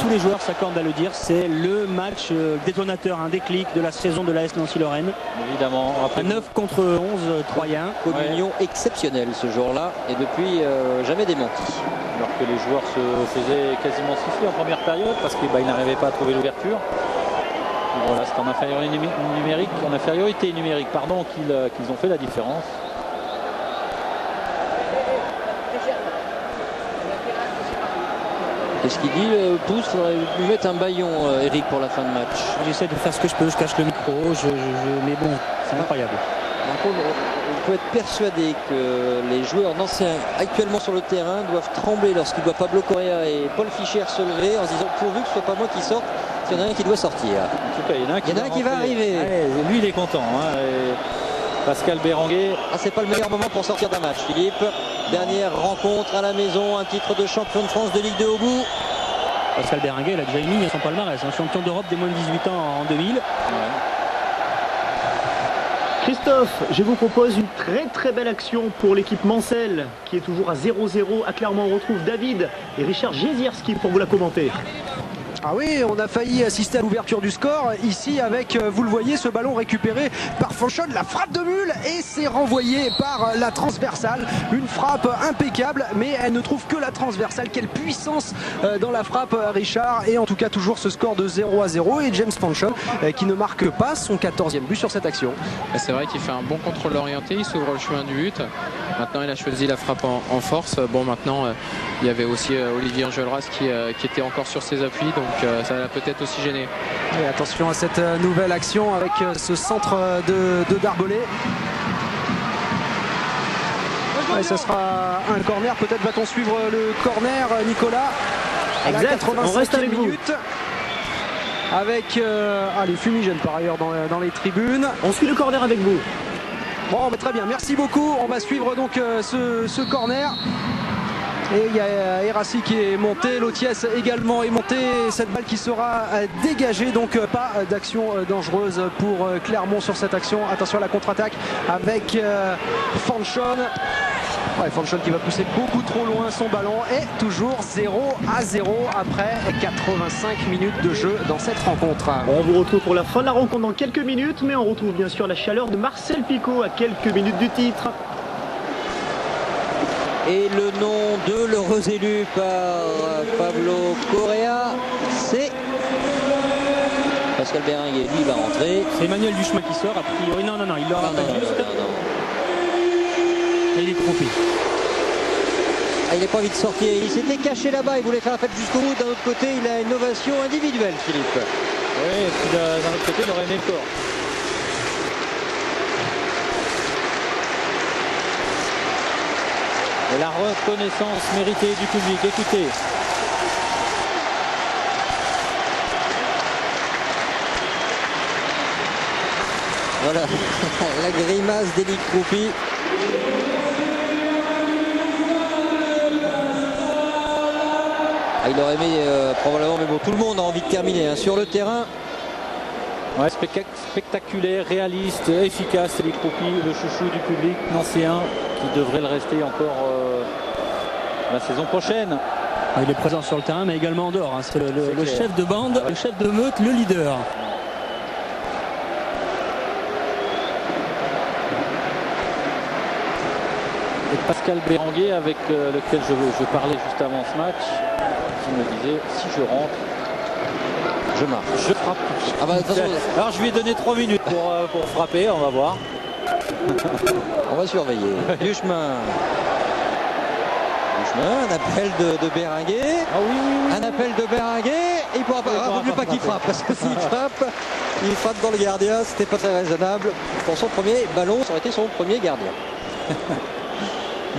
Tous les joueurs s'accordent à le dire. C'est le match détonateur, un déclic de la saison de l'AS Nancy-Lorraine. Évidemment. 9 contre 11 Troyens. Communion exceptionnelle ce jour-là. Et depuis, jamais démenti. Alors que les joueurs se faisaient quasiment siffler en première période parce qu'ils n'arrivaient pas à trouver l'ouverture. Voilà, c'est en infériorité numérique, qu'ils ont fait la différence. Qu'est-ce qu'il dit, Pouce? Il faudrait lui mettre un baillon, Eric, pour la fin de match. J'essaie de faire ce que je peux, je cache le micro, mais bon, c'est incroyable. On peut être persuadé que les joueurs nancéens actuellement sur le terrain doivent trembler lorsqu'ils voient Pablo Correa et Paul Fischer se lever en se disant pourvu que ce soit pas moi qui sorte, qu'il y en a un qui doit sortir. En tout cas, il y en a un qui va arriver. Ouais, lui, il est content. Hein, Pascal Béranguer. Ah, c'est pas le meilleur moment pour sortir d'un match, Philippe. Dernière rencontre à la maison, un titre de champion de France de Ligue 2 au bout. Pascal Béranguer, il a déjà une ligne à son palmarès, hein, champion d'Europe des moins de 18 ans en 2000. Ouais. Christophe, je vous propose une très belle action pour l'équipe Mancel qui est toujours à 0-0 à Clermont. On retrouve David et Richard Jezierski pour vous la commenter. Ah oui, on a failli assister à l'ouverture du score ici avec, vous le voyez, ce ballon récupéré par Fanchon, la frappe de Mule et c'est renvoyé par la transversale. Une frappe impeccable, mais elle ne trouve que la transversale. Quelle puissance dans la frappe, Richard. Et en tout cas, toujours ce score de 0-0 et James Fanchon qui ne marque pas son 14e but sur cette action. C'est vrai qu'il fait un bon contrôle orienté, il s'ouvre le chemin du but. Maintenant, il a choisi la frappe en force. Bon, maintenant, il y avait aussi Olivier Enjolras qui était encore sur ses appuis. Donc ça l'a peut-être aussi gêné. Et attention à cette nouvelle action avec ce centre de Darbolet. Et ce sera un corner, peut-être va-t-on suivre le corner, Nicolas. Exact, on reste avec vous. Avec les fumigènes par ailleurs dans les tribunes. On suit le corner avec vous. Bon, mais très bien, merci beaucoup. On va suivre donc ce corner. Et il y a Erassi qui est monté, Lotiès également est monté. Cette balle qui sera dégagée, donc pas d'action dangereuse pour Clermont sur cette action. Attention à la contre-attaque avec Fanchon. Ouais, Fanchon qui va pousser beaucoup trop loin son ballon. Et toujours 0-0 après 85 minutes de jeu dans cette rencontre. On vous retrouve pour la fin de la rencontre dans quelques minutes, mais on retrouve bien sûr la chaleur de Marcel Picot à quelques minutes du titre. Et le nom de l'heureux élu par Pablo Correa, c'est Pascal Béranguer. Lui, il va rentrer. C'est Emmanuel Duchemin qui sort, a priori. Non, il le rappelle juste. Et il est trompé. Ah, il n'a pas envie de sortir. Il s'était caché là-bas, il voulait faire la fête jusqu'au bout. D'un autre côté, il a une ovation individuelle, Philippe. Oui, et puis d'un autre côté, il aurait aimé le corps. Et la reconnaissance méritée du public, écoutez. Voilà, la grimace d'Élie Croupi. Il aurait aimé probablement, mais bon, tout le monde a envie de terminer hein, sur le terrain. Ouais, spectaculaire, réaliste, efficace, Élie Croupi, le chouchou du public nancéen, qui devrait le rester encore la saison prochaine. Il est présent sur le terrain mais également en dehors. Hein. C'est le chef de bande, le chef de meute, le leader. Et Pascal Béranguer avec lequel je parlais juste avant ce match, qui me disait si je rentre, je marque, je frappe tout de suite. Ah bah, attention. Alors je lui ai donné 3 minutes pour frapper, on va voir. On va surveiller. Duchemin, un appel de Béranguer. Ah oui. Un appel de Béranguer. Il pourra pas. Il ne vaut mieux pas qu'il frappe. Parce que s'il frappe, il frappe dans le gardien. C'était pas très raisonnable. Pour son premier ballon, ça aurait été son premier gardien.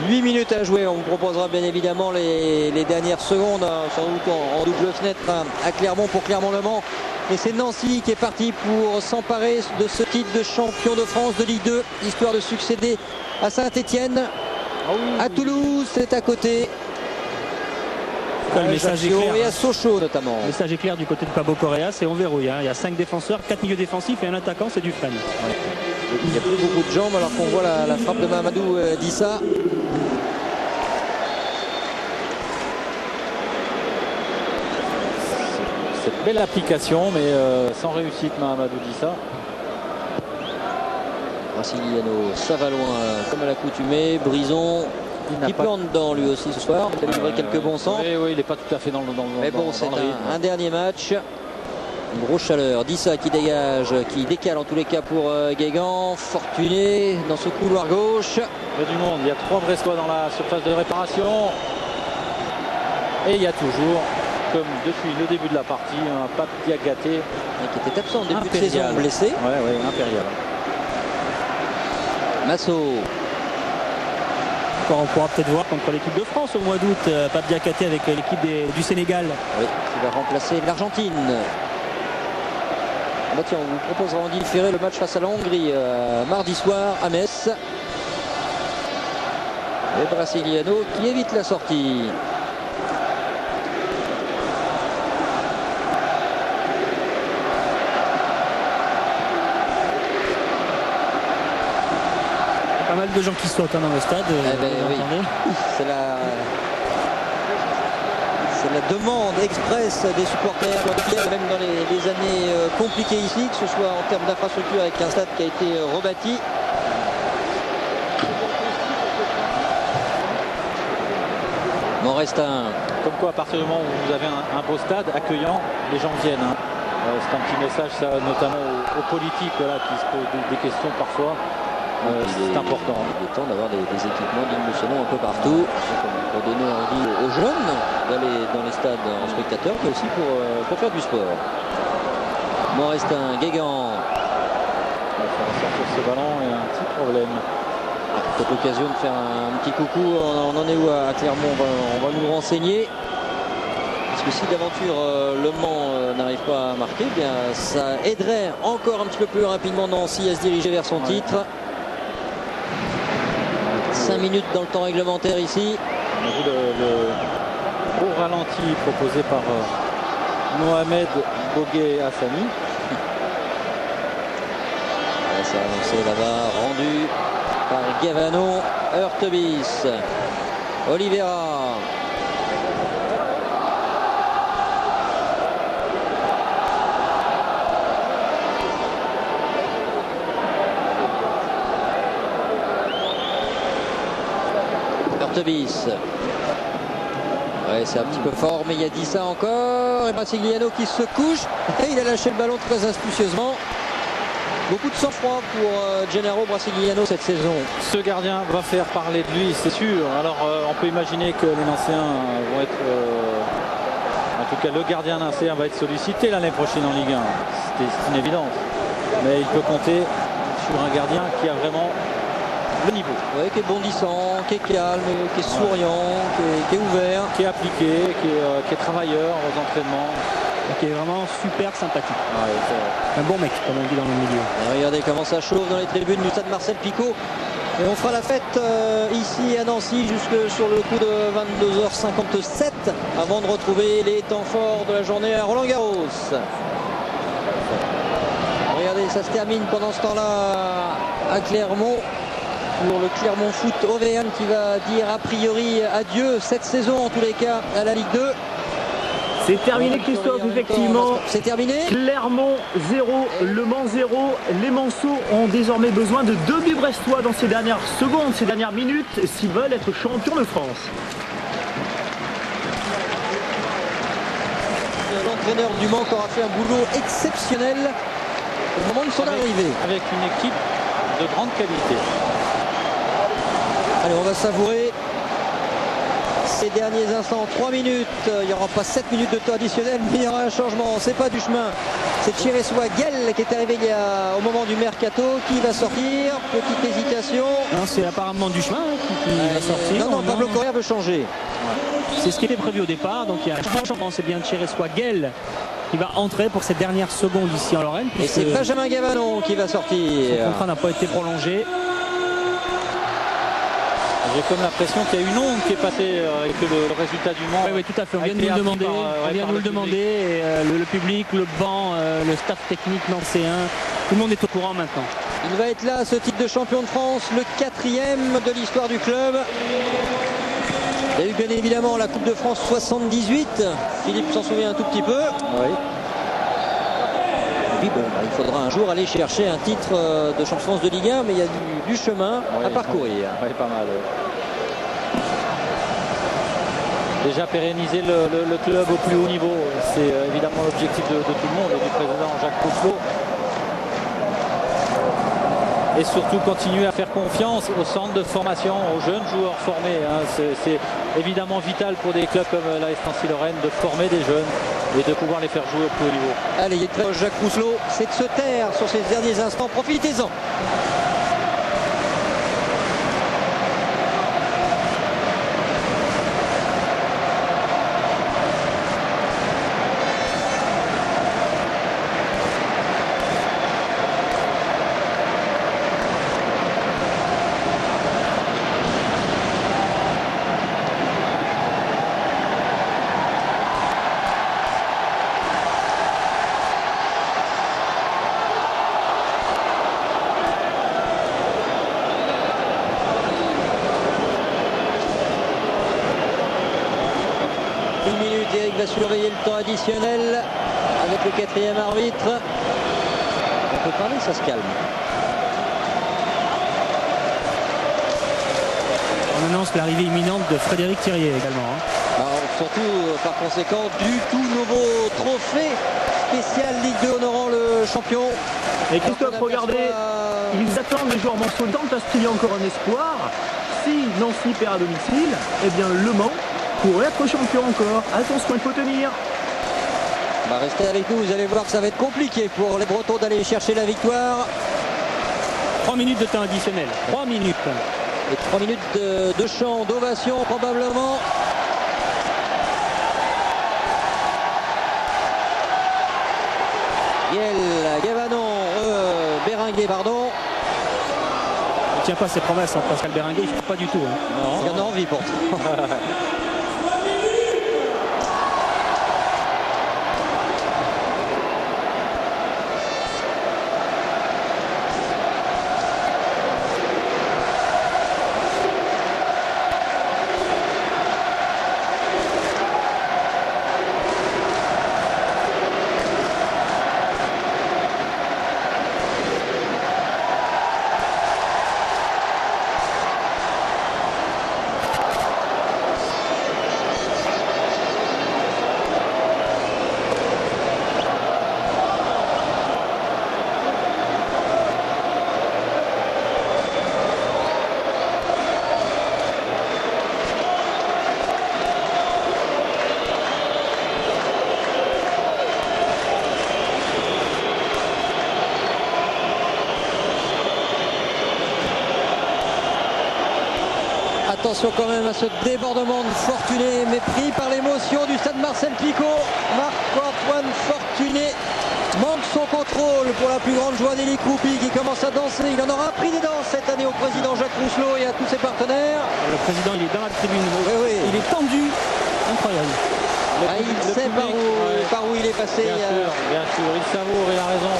8 minutes à jouer. On vous proposera bien évidemment les dernières secondes, sans doute en double fenêtre à Clermont pour Clermont-Le Mans. Et c'est Nancy qui est parti pour s'emparer de ce titre de champion de France de Ligue 2, histoire de succéder à Saint-Etienne. À Toulouse, c'est à côté. Le message est clair, et à Sochaux notamment. Le message est clair du côté de Pablo Correa, c'est on verrouille. Hein. Il y a 5 défenseurs, 4 milieux défensifs et un attaquant, c'est du frein. Ouais. Il n'y a plus beaucoup de jambes alors qu'on voit la frappe de Mamadou Dissa. Cette belle application, mais sans réussite, Mahamadou Dissa. Brasiliano, Savaloin, comme à l'accoutumée, Brison, qui plante dedans lui aussi ce soir. Il a livré quelques bons sens. Oui, il n'est pas tout à fait dans le mais bon, c'est un dernier match. Une grosse chaleur. Dissa qui dégage, qui décale en tous les cas pour Guégan. Fortuné dans ce couloir gauche. Il y a du monde, il y a 3 Brestois dans la surface de réparation. Et il y a toujours, comme depuis le début de la partie, un Pape Diagaté qui était absent en début de saison, blessé. Oui, impérial. Masso. On pourra peut-être voir contre l'équipe de France au mois d'août, Pape Diakaté avec l'équipe du Sénégal. Oui, qui va remplacer l'Argentine. bah tiens, on vous proposera en différé le match face à la Hongrie mardi soir à Metz. Et Brasiliano qui évite la sortie. Pas mal de gens qui sautent dans le stade. Oui. C'est la demande express des supporters, même dans les années compliquées ici, que ce soit en termes d'infrastructure avec un stade qui a été rebâti. Morestin. Comme quoi, à partir du moment où vous avez un beau stade accueillant, les gens viennent. Hein. C'est un petit message, ça, notamment aux politiques qui se posent des questions parfois. C'est important. Il est temps d'avoir des équipements dignes de ce nom un peu partout pour donner envie aux jeunes d'aller dans les stades en spectateur, mais aussi pour faire du sport. Morestin, Guégan. Sur ce ballon, il y a un petit problème. Peut-être l'occasion de faire un petit coucou. On en est où à Clermont? On va nous renseigner. Parce que si d'aventure Le Mans n'arrive pas à marquer, eh bien ça aiderait encore un petit peu plus rapidement Nancy à se diriger vers son titre. 5 minutes dans le temps réglementaire ici. On a vu le beau ralenti proposé par Mohamed Bogué Hassani. C'est annoncé là-bas, rendu par Gavano, Hurtebis, Oliveira. Hurtebis. Ouais, c'est un petit peu fort, mais il a dit ça encore. Et Brasiliano qui se couche. Et il a lâché le ballon très astucieusement. Beaucoup de sang-froid pour Gennaro Brasiliano cette saison. Ce gardien va faire parler de lui, c'est sûr. Alors on peut imaginer que les Nancéens vont être... en tout cas, le gardien nancéen va être sollicité l'année prochaine en Ligue 1. C'est une évidence. Mais il peut compter sur un gardien qui a vraiment le niveau. Oui, qui est bondissant, qui est calme, qui est souriant, qui est ouvert. Qui est appliqué, qui est travailleur aux entraînements. Qui est vraiment super sympathique. Ouais, un bon mec, comme on dit dans le milieu. Et regardez comment ça chauffe dans les tribunes du stade Marcel Picot. Et on fera la fête ici à Nancy jusque sur le coup de 22h57 avant de retrouver les temps forts de la journée à Roland-Garros. Regardez, ça se termine pendant ce temps-là à Clermont. Pour le Clermont Foot Auvergne qui va dire a priori adieu cette saison en tous les cas à la Ligue 2. C'est terminé, Christophe, effectivement. C'est terminé. Clermont 0, Le Mans 0. Les Manceaux ont désormais besoin de 2 buts brestois dans ces dernières secondes, ces dernières minutes, s'ils veulent être champions de France. L'entraîneur du Mans aura fait un boulot exceptionnel au moment de son arrivée. Avec une équipe de grande qualité. Allez, on va savourer ces derniers instants, 3 minutes, il n'y aura pas 7 minutes de temps additionnel, mais il y aura un changement, c'est pas du chemin. C'est Chireswa Guel qui est arrivé au moment du mercato, qui va sortir, petite hésitation. Non, c'est apparemment du chemin qui va sortir. Non, Pablo Correa veut changer. C'est ce qui était prévu au départ, donc il y a un changement, c'est bien Chireswa Guel qui va entrer pour cette dernière seconde ici en Lorraine. Et c'est Benjamin Gavanon qui va sortir. Son contrat n'a pas été prolongé. J'ai comme l'impression qu'il y a une onde qui est passée et que le résultat du Mans... Oui, tout à fait. On vient de nous le demander. On vient de nous le demander. Et le public, le banc, le staff technique nancéen, tout le monde est au courant maintenant. Il va être là, ce titre de champion de France, le 4e de l'histoire du club. Il y a eu bien évidemment la Coupe de France 78. Philippe s'en souvient un tout petit peu. Oui. Et puis bon, il faudra un jour aller chercher un titre de champion de France de Ligue 1, mais il y a du chemin à parcourir. Oui, pas mal. Déjà pérenniser le club au plus haut niveau, c'est évidemment l'objectif de tout le monde et du président Jacques Rousselot. Et surtout continuer à faire confiance au centre de formation, aux jeunes joueurs formés. Hein. C'est évidemment vital pour des clubs comme l'AS Nancy-Lorraine de former des jeunes et de pouvoir les faire jouer au plus haut niveau. Allez, il est très Jacques Rousselot, c'est de se taire sur ces derniers instants, profitez-en. surveiller le temps additionnel avec le 4e arbitre. On peut parler, ça se calme. On annonce l'arrivée imminente de Frédéric Thirier également. Alors, surtout, par conséquent, du tout nouveau trophée spécial Ligue 2 honorant le champion. Et Christophe, regardez, ils attendent les joueurs Manceau-Dante parce qu'il y a encore un espoir. Si Nancy perd à domicile, eh bien Le Mans pourrait être champion encore. Attention, il faut tenir. Restez avec nous, vous allez voir que ça va être compliqué pour les Bretons d'aller chercher la victoire. 3 minutes de temps additionnel. 3 minutes. Et 3 minutes de chant, d'ovation probablement. Béringuet, pardon. Il ne tient pas ses promesses, hein, Pascal Béringuet, il ne fait pas du tout. Hein. Il en a envie pourtant. Attention quand même à ce débordement de Fortuné, mais pris par l'émotion du stade Marcel Picot. Marc-Antoine Fortuné manque son contrôle pour la plus grande joie d'Élie Croupi qui commence à danser. Il en aura pris des danses cette année au président Jacques Rousselot et à tous ses partenaires. Le président, il est dans la tribune. Oui. Il est tendu. Incroyable. Il sait par où il est passé. Bien sûr, il savoure, il a raison.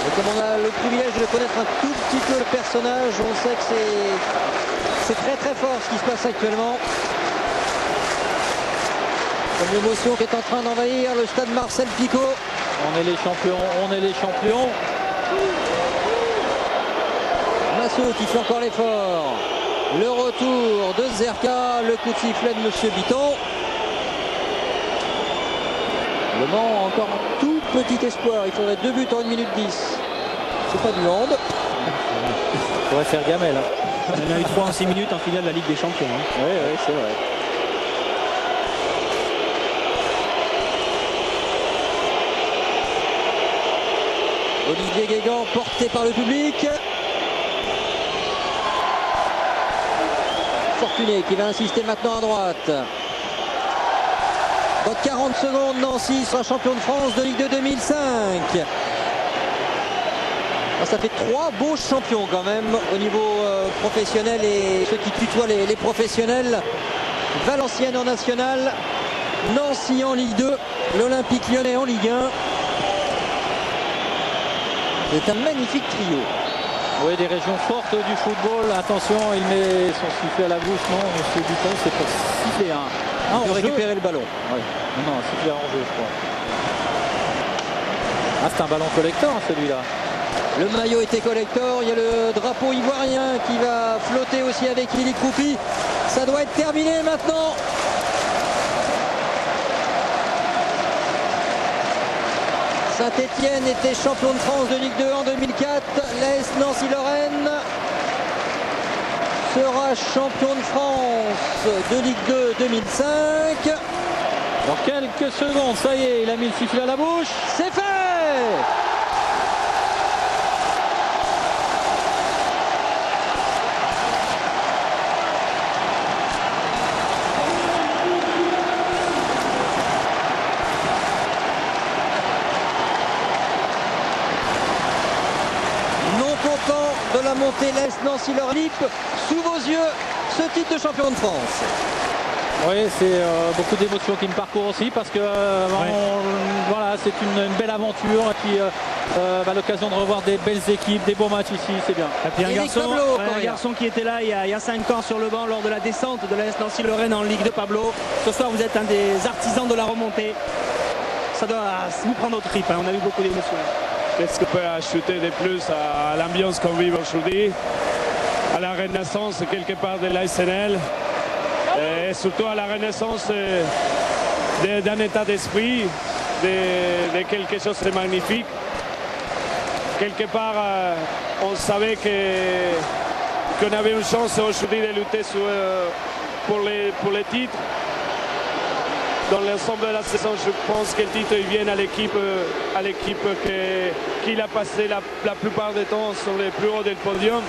Et comme on a le privilège de connaître un tout petit peu le personnage, on sait que c'est très très fort ce qui se passe actuellement. Comme l'émotion qui est en train d'envahir le stade Marcel Picot. On est les champions, on est les champions. Massot qui fait encore l'effort. Le retour de Zerka, le coup de sifflet de Monsieur Biton. Le Mans a encore un tout petit espoir. Il faudrait 2 buts en 1 minute 10. C'est pas du hand. On pourrait faire gamelle. Il y en a eu 3 en 6 minutes en finale de la Ligue des Champions. Oui, c'est vrai. Olivier Guégan porté par le public. Fortuné qui va insister maintenant à droite. Dans 40 secondes, Nancy sera champion de France de Ligue 2 2005. Ça fait 3 beaux champions quand même au niveau professionnel et ceux qui tutoient les professionnels. Valenciennes en national, Nancy en Ligue 2, l'Olympique Lyonnais en Ligue 1. C'est un magnifique trio. Oui, des régions fortes du football. Attention, il met son sifflet à la bouche. Non, monsieur Dupont, c'est pour siffler il veut récupérer le ballon. Oui. Non, siffler en jeu, je crois. Ah, c'est un ballon collector celui-là. Le maillot était collector, il y a le drapeau ivoirien qui va flotter aussi avec Élie Croupi. Ça doit être terminé maintenant. Saint-Etienne était champion de France de Ligue 2 en 2004. L'AS Nancy-Lorraine sera champion de France de Ligue 2 2005. Dans quelques secondes, ça y est, il a mis le sifflet à la bouche. C'est fait! De la montée l'Est Nancy-Lorraine sous vos yeux ce titre de champion de France. Oui, c'est beaucoup d'émotions qui me parcourent aussi parce que voilà, c'est une belle aventure. Et puis l'occasion de revoir des belles équipes, des beaux matchs ici, c'est bien. Et puis un garçon qui était là il y a 5 ans sur le banc lors de la descente de l'AS Nancy-Lorraine en Ligue 2, Pablo. Ce soir, vous êtes un des artisans de la remontée. Ça doit vous prendre au trip, hein. On a eu beaucoup d'émotions. Qu'est-ce qu'on peut ajouter de plus à l'ambiance qu'on vit aujourd'hui, à la renaissance quelque part de l'ASNL, et surtout à la renaissance d'un état d'esprit, de quelque chose de magnifique. Quelque part, on savait qu'on avait une chance aujourd'hui de lutter pour les titres. Dans l'ensemble de la saison, je pense que le titre vient à l'équipe qui a passé la plupart du temps sur les plus hauts du podium.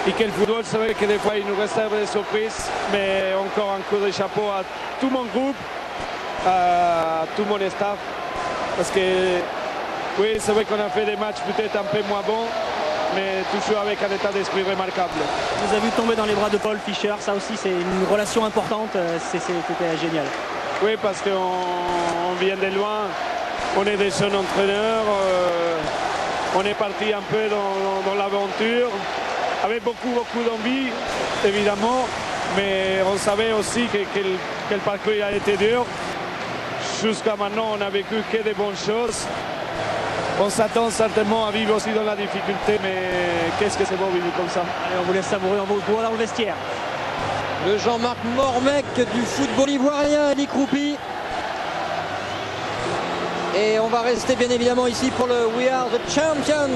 Et que le football, c'est vrai que des fois, il nous réserve des surprises. Mais encore un coup de chapeau à tout mon groupe, à tout mon staff. Parce que, oui, c'est vrai qu'on a fait des matchs peut-être un peu moins bons, mais toujours avec un état d'esprit remarquable. Vous avez vu tomber dans les bras de Paul Fischer, ça aussi c'est une relation importante, c'était génial. Oui, parce qu'on vient de loin, on est des jeunes entraîneurs, on est parti un peu dans l'aventure, avec beaucoup d'envie, évidemment, mais on savait aussi que le parcours a été dur. Jusqu'à maintenant, on n'a vécu que des bonnes choses. On s'attend certainement à vivre aussi dans la difficulté, mais qu'est-ce que c'est beau vivre comme ça. Allez, on vous laisse savourer, on vous voit dans le vestiaire. Le Jean-Marc Mormec du football ivoirien, Eli Kroupi. Et on va rester bien évidemment ici pour le We Are the Champions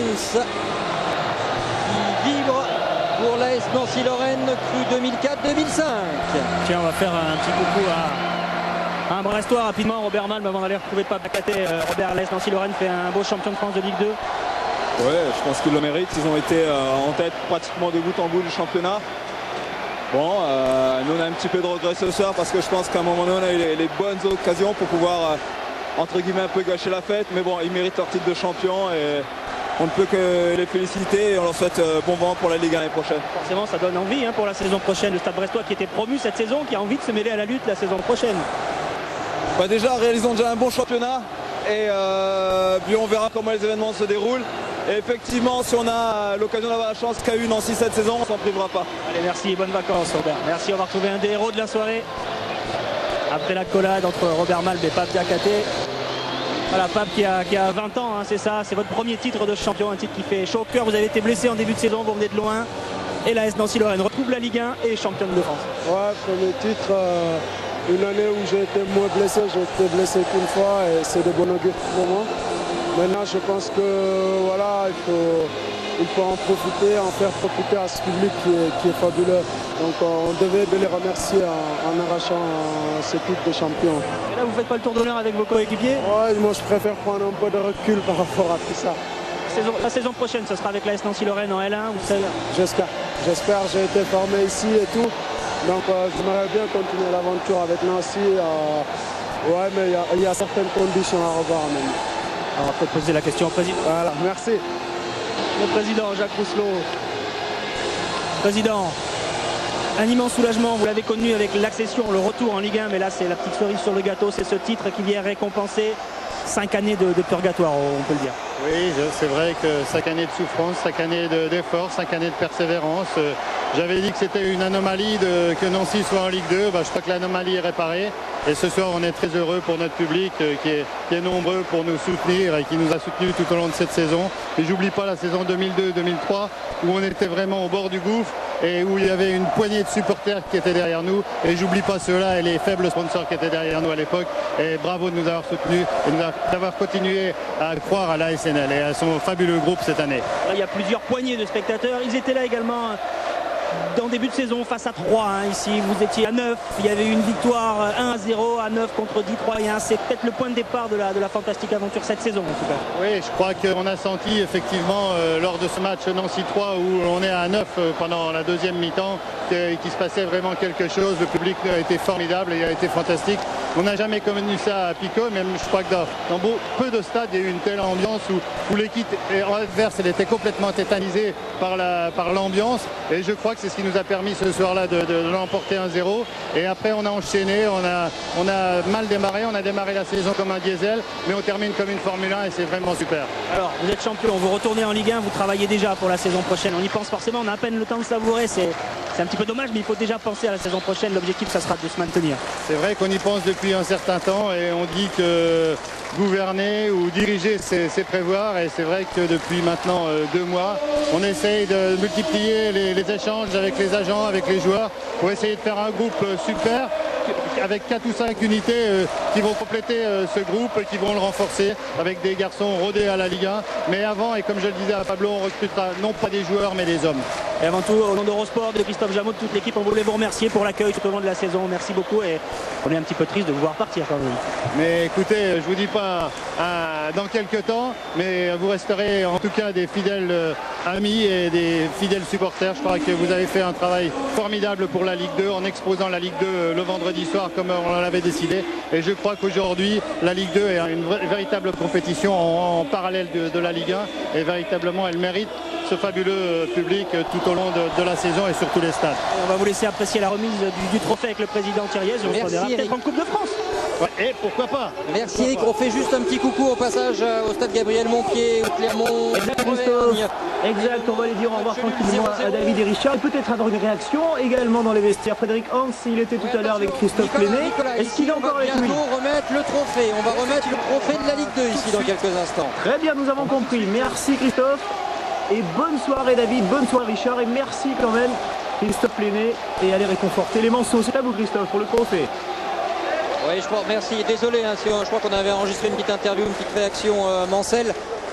qui vibre pour l'AS Nancy-Lorraine cru 2004-2005. Tiens, on va faire un petit coucou à un Brestois rapidement, Robert Malm, avant d'aller retrouver Pape Bacaté. Robert, l'AS Nancy-Lorraine fait un beau champion de France de Ligue 2. Ouais, je pense qu'ils le méritent. Ils ont été en tête pratiquement de bout en bout du championnat. Bon, nous on a un petit peu de regret ce soir parce que je pense qu'à un moment donné on a eu les bonnes occasions pour pouvoir entre guillemets un peu gâcher la fête, mais bon, ils méritent leur titre de champion et on ne peut que les féliciter et on leur souhaite bon vent pour la Ligue 1 l'année prochaine. Forcément ça donne envie pour la saison prochaine, le Stade Brestois qui était promu cette saison, qui a envie de se mêler à la lutte la saison prochaine. Bah déjà réalisons déjà un bon championnat et puis on verra comment les événements se déroulent. Et effectivement, si on a l'occasion d'avoir la chance qu'a eu Nancy cette saison, on s'en privera pas. Allez, merci et bonnes vacances Robert. Merci, on va retrouver un des héros de la soirée. Après la collade entre Robert Malm et Pape Diakaté. Voilà, Pape qui a 20 ans, c'est ça, c'est votre premier titre de champion, un titre qui fait chaud au cœur. Vous avez été blessé en début de saison, vous venez de loin. Et l'AS Nancy-Lorraine retrouve la Ligue 1 et championne de France. Ouais, premier titre, une année où j'ai été moins blessé, j'ai été blessé qu'une fois et c'est de bon augure pour moi. Maintenant, je pense que voilà, il faut en profiter, en faire profiter à ce public qui est fabuleux. Donc on devait les remercier en arrachant ce titre de champion. Et là, vous faites pas le tour d'honneur avec vos coéquipiers? Ouais, moi je préfère prendre un peu de recul par rapport à tout ça. La saison prochaine, ce sera avec l'AS Nancy-Lorraine en L1 ou celle... J'espère, j'ai été formé ici et tout. Donc j'aimerais bien continuer l'aventure avec Nancy. Ouais, mais il y a certaines conditions à revoir même. On va peut-être poser la question au président. Voilà, merci. Le président Jacques Rousselot. Président, un immense soulagement, vous l'avez connu avec l'accession, le retour en Ligue 1, mais là c'est la petite cerise sur le gâteau, c'est ce titre qui vient récompenser 5 années de purgatoire, on peut le dire. Oui, c'est vrai que 5 années de souffrance, 5 années d'effort, 5 années de persévérance. J'avais dit que c'était une anomalie que Nancy soit en Ligue 2. Je crois que l'anomalie est réparée. Et ce soir, on est très heureux pour notre public qui est nombreux pour nous soutenir et qui nous a soutenus tout au long de cette saison. Et j'oublie pas la saison 2002-2003 où on était vraiment au bord du gouffre et où il y avait une poignée de supporters qui étaient derrière nous. Et j'oublie pas ceux-là et les faibles sponsors qui étaient derrière nous à l'époque. Et bravo de nous avoir soutenus et d'avoir continué à croire à l'ASNL et à son fabuleux groupe cette année. Là, il y a plusieurs poignées de spectateurs. Ils étaient là également dans le début de saison face à 3 ici. Vous étiez à 9. Il y avait une victoire 1-0 à 9 contre 10-3-1. C'est peut-être le point de départ de la fantastique aventure cette saison en tout cas. Oui, je crois qu'on a senti effectivement lors de ce match Nancy 3 où on est à 9 pendant la deuxième mi-temps qu'il se passait vraiment quelque chose. Le public a été formidable et a été fantastique. On n'a jamais connu ça à Picot, même je crois que dans peu de stades il y a eu une telle ambiance où l'équipe adverse elle était complètement tétanisée par l'ambiance et je crois que c'est ce qui nous a permis ce soir-là de l'emporter 1-0. Et après, on a enchaîné, on a mal démarré, on a démarré la saison comme un diesel, mais on termine comme une Formule 1 et c'est vraiment super. Alors, vous êtes champion, vous retournez en Ligue 1, vous travaillez déjà pour la saison prochaine. On y pense forcément, on a à peine le temps de savourer. C'est un petit peu dommage, mais il faut déjà penser à la saison prochaine. L'objectif, ça sera de se maintenir. C'est vrai qu'on y pense depuis un certain temps et on dit que gouverner ou diriger, c'est prévoir. Et c'est vrai que depuis maintenant 2 mois, on essaye de multiplier les échanges avec les agents, avec les joueurs, pour essayer de faire un groupe super avec 4 ou 5 unités qui vont compléter ce groupe, qui vont le renforcer avec des garçons rodés à la Ligue 1. Mais avant, et comme je le disais à Pablo, on recrutera non pas des joueurs mais des hommes. Et avant tout, au nom d'Eurosport, de Christophe Jameau, de toute l'équipe, on voulait vous remercier pour l'accueil tout au long de la saison. Merci beaucoup et on est un petit peu triste de vous voir partir quand même. Mais écoutez, je vous dis pas dans quelques temps, mais vous resterez en tout cas des fidèles amis et des fidèles supporters. Je crois que vous avez fait un travail formidable pour la Ligue 2 en exposant la Ligue 2 le vendredi soir comme on l'avait décidé. Et je crois qu'aujourd'hui, la Ligue 2 est une véritable compétition en parallèle de la Ligue 1 et véritablement elle mérite ce fabuleux public tout au long de la saison et sur tous les stades. On va vous laisser apprécier la remise du trophée avec le président Thiriez. On se reverra peut-être en Coupe de France. Ouais, et pourquoi pas. Merci Eric, on fait juste un petit coucou au passage au stade Gabriel Montpied, au Clermont. Exact, on va aller dire au revoir tranquillement à David et Richard et peut-être avoir une réaction également dans les vestiaires. Frédéric Hans, il était tout à l'heure avec Christophe Pléné. Est-ce qu'il est encore avec lui? Bientôt remettre le trophée. On va remettre le trophée de la Ligue 2 ici dans quelques instants. Très bien, nous avons compris. Merci Christophe. Et bonne soirée David, bonne soirée Richard et merci quand même Christophe Pléné et allez réconforter les Manceaux. C'est à vous Christophe pour le trophée. Oui, je crois, merci. Désolé, je crois qu'on avait enregistré une petite interview, une petite réaction Mancel.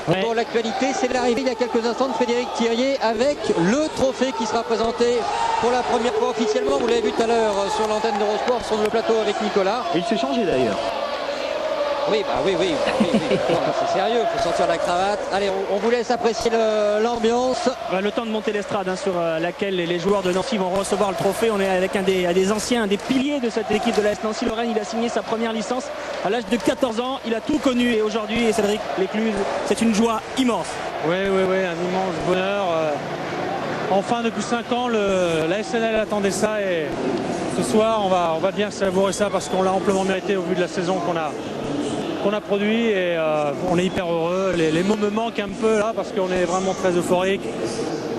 Ouais. Dans l'actualité, c'est l'arrivée il y a quelques instants de Frédéric Thiriez avec le trophée qui sera présenté pour la première fois officiellement. Vous l'avez vu tout à l'heure sur l'antenne d'Eurosport, sur le plateau avec Nicolas. Et il s'est changé d'ailleurs. Oui, c'est sérieux, il faut sortir la cravate. Allez, on vous laisse apprécier l'ambiance. Le temps de monter l'estrade sur laquelle les joueurs de Nancy vont recevoir le trophée. On est avec un des anciens, un des piliers de cette équipe de l'AS Nancy-Lorraine. Il a signé sa première licence à l'âge de 14 ans. Il a tout connu et aujourd'hui, Cédric Lécluse, c'est une joie immense. Oui, un immense bonheur. Enfin, depuis 5 ans, la SNL attendait ça et ce soir, on va bien savourer ça parce qu'on l'a amplement mérité au vu de la saison qu'on a produit et on est hyper heureux. Les mots me manquent un peu là parce qu'on est vraiment très euphorique.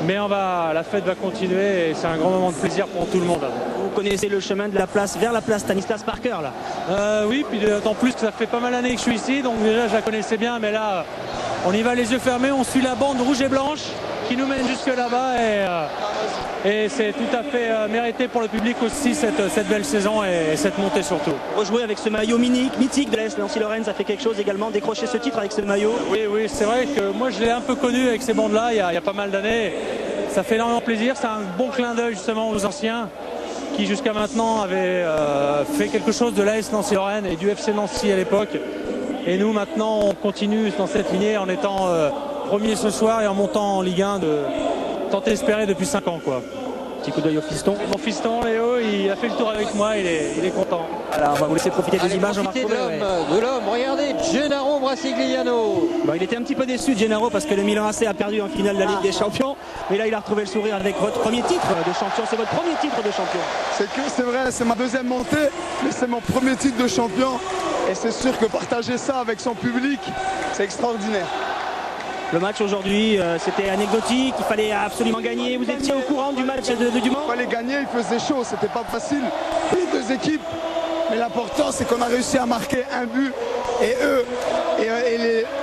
Mais la fête va continuer et c'est un grand moment de plaisir pour tout le monde. Vous connaissez le chemin de la place vers la place Stanislas Parker là? Oui, puis d'autant plus que ça fait pas mal d'années que je suis ici, donc déjà je la connaissais bien, mais là on y va les yeux fermés, on suit la bande rouge et blanche qui nous mène jusque là-bas et c'est tout à fait mérité pour le public aussi cette belle saison et cette montée surtout. Rejouer avec ce maillot mythique de l'AS Nancy-Lorraine, ça fait quelque chose également, décrocher ce titre avec ce maillot. Oui, c'est vrai que moi je l'ai un peu connu avec ces bandes-là il y a pas mal d'années. Ça fait énormément plaisir, c'est un bon clin d'œil justement aux anciens qui jusqu'à maintenant avaient fait quelque chose de l'AS Nancy-Lorraine et du FC Nancy à l'époque. Et nous maintenant on continue dans cette lignée en étant premier ce soir et en montant en Ligue 1 de tenter d'espérer depuis 5 ans quoi. Petit coup d'œil au fiston. Mon fiston Léo, il a fait le tour avec moi, il est content. Alors on va vous laisser profiter des images. Profiter de l'homme, regardez, Gennaro Brassigliano. Il était un petit peu déçu Gennaro parce que le Milan AC a perdu en finale de la Ligue des Champions. Mais là il a retrouvé le sourire avec votre premier titre de champion. C'est votre premier titre de champion. C'est vrai, c'est ma deuxième montée, mais c'est mon premier titre de champion. Et c'est sûr que partager ça avec son public, c'est extraordinaire. Le match aujourd'hui, c'était anecdotique, il fallait absolument gagner. Vous étiez au courant du match du Mans? Il fallait gagner, il faisait chaud, c'était pas facile pour les deux équipes. Mais l'important, c'est qu'on a réussi à marquer un but et eux,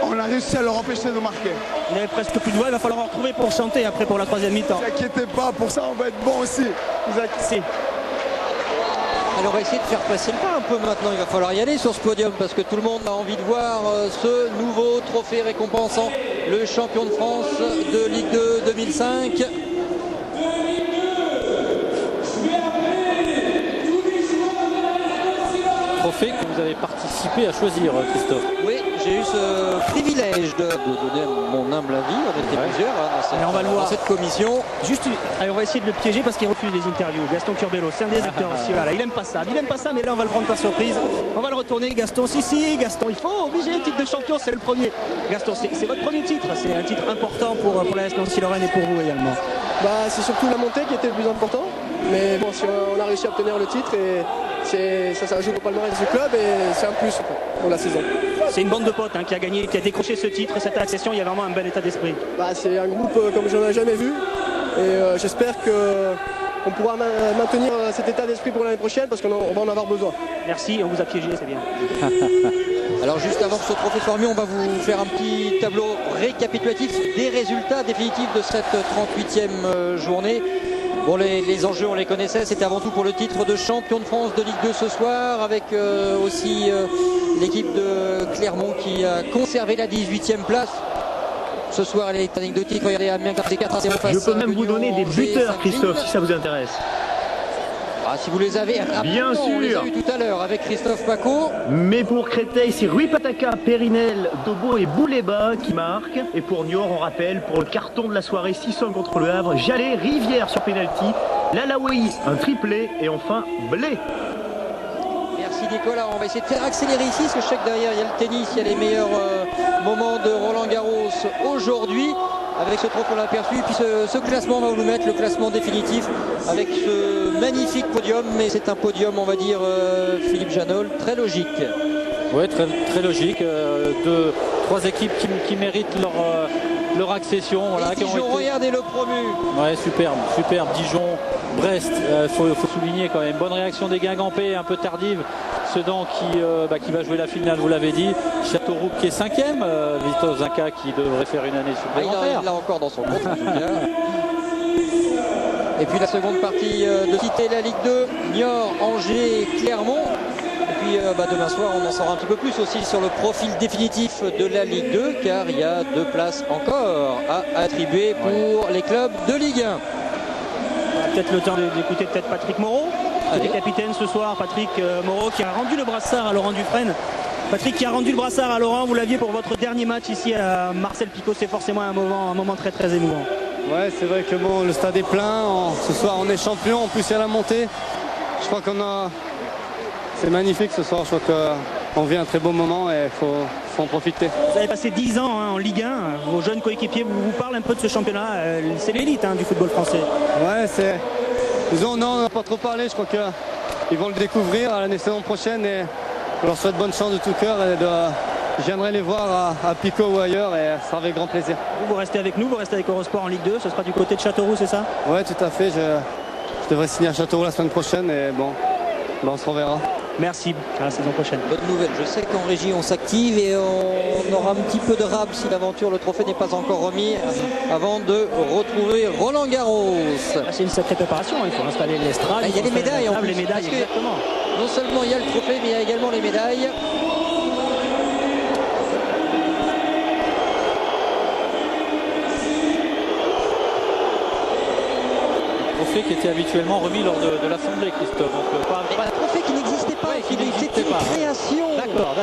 on a réussi à leur empêcher de marquer. Il n'y avait presque plus de voix, il va falloir en retrouver pour chanter après pour la troisième mi-temps. Ne vous inquiétez pas, pour ça on va être bon aussi. Vous inquiétez. Alors on va essayer de faire passer le pas un peu maintenant, il va falloir y aller sur ce podium parce que tout le monde a envie de voir ce nouveau trophée récompensant le champion de France de Ligue 2 2005. Trophée que vous avez participé participé à choisir, Christophe. Oui, j'ai eu ce privilège de donner mon humble avis. On était plusieurs on va le voir. dans cette commission. Juste, allez, on va essayer de le piéger parce qu'il refuse les interviews. Gaston Curbelo, c'est un des acteurs aussi. Voilà, il aime pas ça, mais là on va le prendre par surprise. On va le retourner, Gaston. Si, Gaston, il faut obliger le titre de champion, c'est le premier. Gaston, c'est votre premier titre, c'est un titre important pour l'AS Nancy-Lorraine et pour vous également. C'est surtout la montée qui était le plus important. Mais bon, si on a réussi à obtenir le titre, et ça joue au palmarès du club et c'est un plus pour la saison. C'est une bande de potes qui a gagné, qui a décroché ce titre, cette accession. Il y a vraiment un bel état d'esprit. C'est un groupe comme j'en ai jamais vu et j'espère qu'on pourra maintenir cet état d'esprit pour l'année prochaine parce qu'on va en avoir besoin. Merci, on vous a piégé, c'est bien. Alors juste avant que ce trophée soit remis, on va vous faire un petit tableau récapitulatif des résultats définitifs de cette 38e journée. Bon, les enjeux, on les connaissait, c'était avant tout pour le titre de champion de France de Ligue 2 ce soir, avec aussi l'équipe de Clermont qui a conservé la 18e place. Ce soir, elle est anecdotique, regardez Amiens qui a fait 4-0 face à Je peux même vous donner des buteurs, Christophe, si ça vous intéresse. Si vous les avez, bien sûr. On les a eu tout à l'heure avec Christophe Paco. Mais pour Créteil, c'est Rui Pataka, Périnel, Dobo et Bouleba qui marquent. Et pour Niort, on rappelle, pour le carton de la soirée 6-1 contre le Havre, Jallet, Rivière sur pénalty, Lalaoui, un triplé et enfin Blé. Merci Nicolas, on va essayer de faire accélérer ici parce que je sais que derrière il y a le tennis, il y a les meilleurs moments de Roland Garros aujourd'hui. Avec ce trophée on l'a aperçu, et puis ce classement, on va vous mettre le classement définitif avec ce magnifique podium, mais c'est un podium, on va dire, Philippe Janol, très logique. Oui, très logique. Trois équipes qui méritent leur accession. Voilà, Regardez le promu. Ouais, superbe. Dijon, Brest, faut souligner quand même. Bonne réaction des Guingampais, un peu tardive. Sedan qui va jouer la finale, vous l'avez dit. Châteauroux qui est 5e. Vito Zinca qui devrait faire une année supplémentaire. Il l'a encore dans son compte en tout cas. Et puis la seconde partie de Cité, la Ligue 2, Niort, Angers, Clermont. Et puis demain soir, on en saura un petit peu plus aussi sur le profil définitif de la Ligue 2, car il y a 2 places encore à attribuer pour les clubs de Ligue 1. On a peut-être le temps d'écouter Patrick Moreau. Le capitaine ce soir, Patrick Moreau, qui a rendu le brassard à Laurent Dufresne. Patrick qui a rendu le brassard à Laurent, vous l'aviez pour votre dernier match ici à Marcel Picot, c'est forcément un moment très très émouvant. Ouais, c'est vrai que le stade est plein, ce soir on est champion, en plus il y a la montée. Je crois c'est magnifique ce soir, je crois qu'on vit un très beau moment et il faut en profiter. Vous avez passé 10 ans en Ligue 1, vos jeunes coéquipiers vous parlent un peu de ce championnat, c'est l'élite du football français. Ouais, on n'a pas trop parlé, je crois qu'ils vont le découvrir à la saison prochaine et je leur souhaite bonne chance de tout cœur et je viendrai les voir à Picot ou ailleurs et ça sera avec grand plaisir. Vous restez avec nous, vous restez avec Eurosport en Ligue 2, ce sera du côté de Châteauroux, c'est ça? Ouais, tout à fait, je devrais signer à Châteauroux la semaine prochaine et on se reverra. Merci, à la saison prochaine. Bonne nouvelle, je sais qu'en régie on s'active et on aura un petit peu de rab si l'aventure, le trophée n'est pas encore remis avant de retrouver Roland Garros. C'est une sacrée préparation, il faut installer l'estrade. Il y a les médailles en plus. Les médailles, exactement. Non seulement il y a le trophée mais il y a également les médailles. Qui était habituellement remis lors de l'Assemblée, Christophe. Donc, un trophée qui n'existait pas, Philippe. C'était une création. D'accord.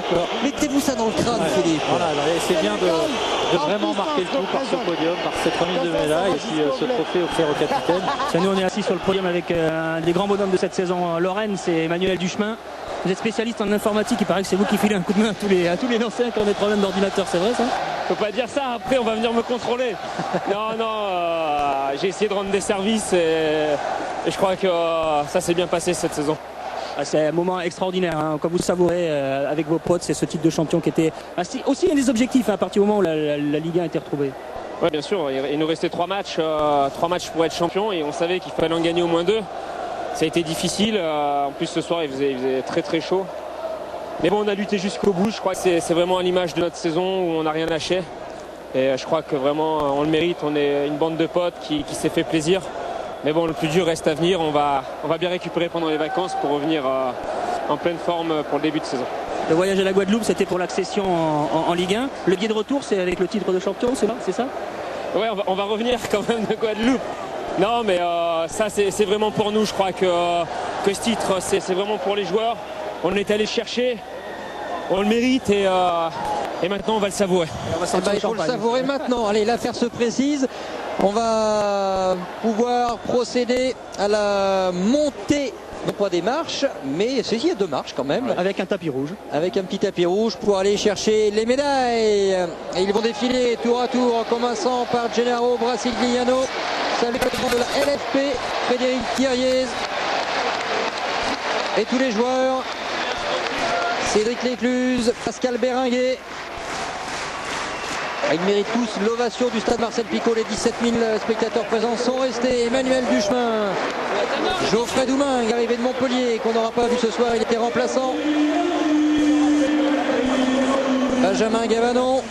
Mettez-vous ça dans le crâne, Philippe. Voilà, c'est bien de vraiment marquer le coup par ce podium, par cette remise de médaille et puis ce trophée offert au capitaine. Nous, on est assis sur le podium avec un des grands bonhommes de cette saison Lorraine, c'est Emmanuel Duchemin. Vous êtes spécialiste en informatique, il paraît que c'est vous qui filez un coup de main à tous les anciens qui ont des problèmes d'ordinateur, c'est vrai ça? Faut pas dire ça, après on va venir me contrôler. J'ai essayé de rendre des services et je crois que ça s'est bien passé cette saison. C'est un moment extraordinaire, quand vous savourez avec vos potes, c'est ce titre de champion qui était aussi un des objectifs à partir du moment où la Ligue 1 a été retrouvée. Oui, bien sûr, il nous restait 3 matchs pour être champion et on savait qu'il fallait en gagner au moins 2. Ça a été difficile, en plus ce soir il faisait très très chaud. Mais bon, on a lutté jusqu'au bout, je crois que c'est vraiment à l'image de notre saison où on n'a rien lâché. Et je crois que vraiment on le mérite, on est une bande de potes qui s'est fait plaisir. Mais bon, le plus dur reste à venir, on va bien récupérer pendant les vacances pour revenir en pleine forme pour le début de saison. Le voyage à la Guadeloupe, c'était pour l'accession en Ligue 1. Le billet de retour, c'est avec le titre de champion, c'est ça? Ouais, on va revenir quand même de Guadeloupe. Non, mais ça, c'est vraiment pour nous. Je crois que ce titre, c'est vraiment pour les joueurs. On est allé chercher. on le mérite et maintenant on va le savourer. Il faut le savourer maintenant. Allez, l'affaire se précise. On va pouvoir procéder à la montée, non pas des marches, mais il y a 2 marches quand même. Avec un tapis rouge. Avec un petit tapis rouge pour aller chercher les médailles. Et ils vont défiler tour à tour en commençant par Gennaro Brasigliano. Salut de la LFP, Frédéric Thiriez. Et tous les joueurs. Cédric Lécluse, Pascal Béringuet. Ils méritent tous l'ovation du stade Marcel Picot. Les 17 000 spectateurs présents sont restés. Emmanuel Duchemin, Geoffrey Doumingue, arrivé de Montpellier, qu'on n'aura pas vu ce soir, il était remplaçant. Benjamin Gavanon.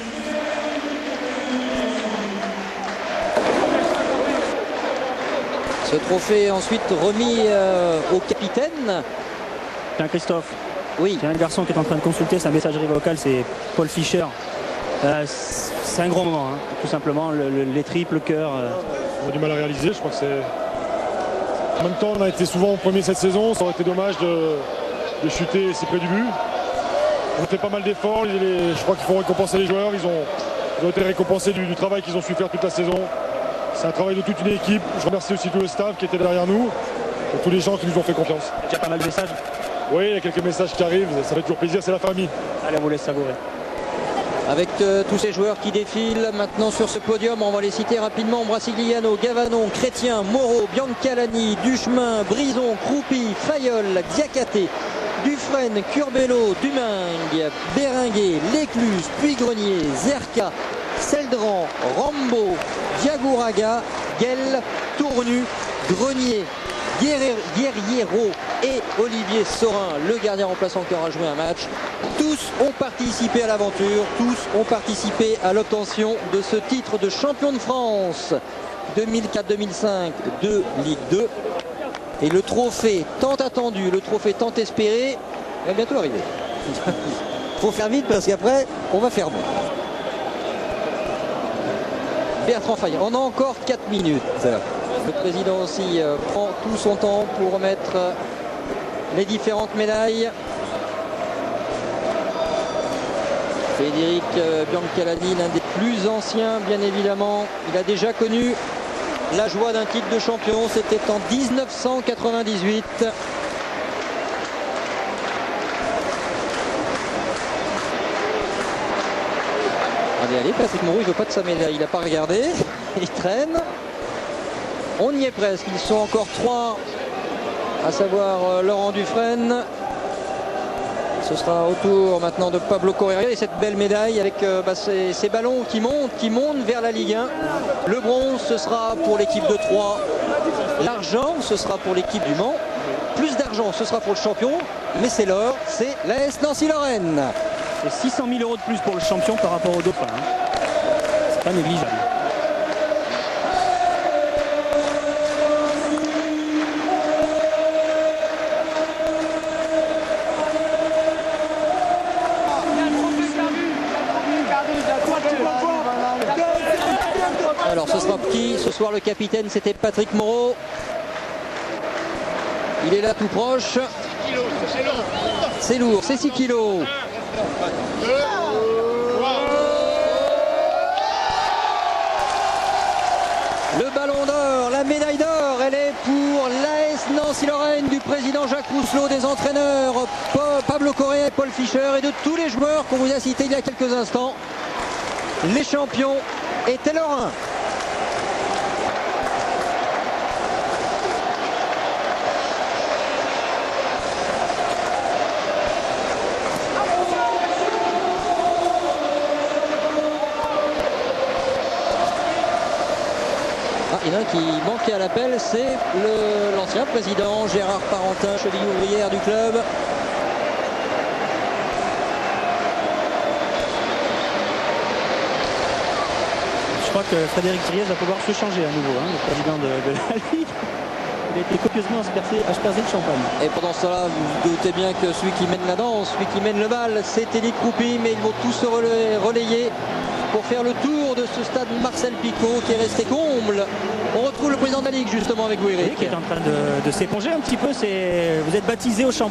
Ce trophée ensuite remis au capitaine. Tiens, Christophe. Oui. Il y a un garçon qui est en train de consulter sa messagerie vocale, c'est Paul Fischer. C'est un gros moment, hein, tout simplement, les triples, le cœur. On a du mal à réaliser, je crois que c'est... En même temps, on a été souvent premier cette saison, ça aurait été dommage de chuter si près du but. On a fait pas mal d'efforts, je crois qu'il faut récompenser les joueurs, ils ont été récompensés du travail qu'ils ont su faire toute la saison. C'est un travail de toute une équipe, je remercie aussi tout le staff qui était derrière nous, et tous les gens qui nous ont fait confiance. Il y a pas mal de messages. Oui, il y a quelques messages qui arrivent, ça fait toujours plaisir, c'est la famille. Allez, on vous laisse savourer. Avec tous ces joueurs qui défilent maintenant sur ce podium, on va les citer rapidement. Brasigliano, Gavanon, Chrétien, Moreau, Biancalani, Duchemin, Brison, Croupi, Fayol, Diakate, Dufresne, Curbelo, Dumingue, Béringuet, Lécluse, Puy-Grenier, Zerka, Seldran, Rambo, Diagouraga, Guel, Tournu, Grenier, Guerriero et Olivier Sorin, le gardien remplaçant qui aura joué un match. Tous ont participé à l'aventure, tous ont participé à l'obtention de ce titre de champion de France 2004-2005 de Ligue 2. Et le trophée tant attendu, le trophée tant espéré va bientôt arriver. Faut faire vite parce qu'après on va faire bon. Bertrand Fayet, on a encore 4 minutes. Le président aussi prend tout son temps pour remettre les différentes médailles. Frédéric Biancalani, l'un des plus anciens bien évidemment. Il a déjà connu la joie d'un titre de champion, c'était en 1998. Allez, Patrick Moreau, il ne veut pas de sa médaille, il n'a pas regardé, il traîne. On y est presque, ils sont encore 3, à savoir Laurent Dufresne. Ce sera au tour maintenant de Pablo Correa et cette belle médaille avec ces ballons qui montent vers la Ligue 1. Le bronze, ce sera pour l'équipe de Troyes. L'argent, ce sera pour l'équipe du Mans. Plus d'argent, ce sera pour le champion. Mais c'est l'or, c'est l'AS Nancy-Lorraine. C'est 600 000 € de plus pour le champion par rapport au dauphin. C'est pas négligeable. Alors ce sera qui ce soir? Le capitaine, c'était Patrick Moreau. Il est là tout proche. C'est lourd, c'est 6 kilos. Le ballon d'or, la médaille d'or, elle est pour l'AS Nancy-Lorraine du président Jacques Rousselot, des entraîneurs Pablo Correa et Paul Fischer et de tous les joueurs qu'on vous a cités il y a quelques instants. Les champions étaient lorrains. Il y en a un qui manquait à l'appel, c'est l'ancien président Gérard Parentin, cheville ouvrière du club. Je crois que Frédéric Thiriez va pouvoir se changer à nouveau, le président de la Ligue. Il a été copieusement aspergé de champagne. Et pendant cela, vous doutez bien que celui qui mène la danse, celui qui mène le bal, c'est Élie Croupi, mais ils vont tous se relayer pour faire le tour de ce stade Marcel Picot qui est resté comble. On retrouve le président de la Ligue justement avec vous, Eric. Qui est en train de s'éponger un petit peu. Vous êtes baptisé au champion.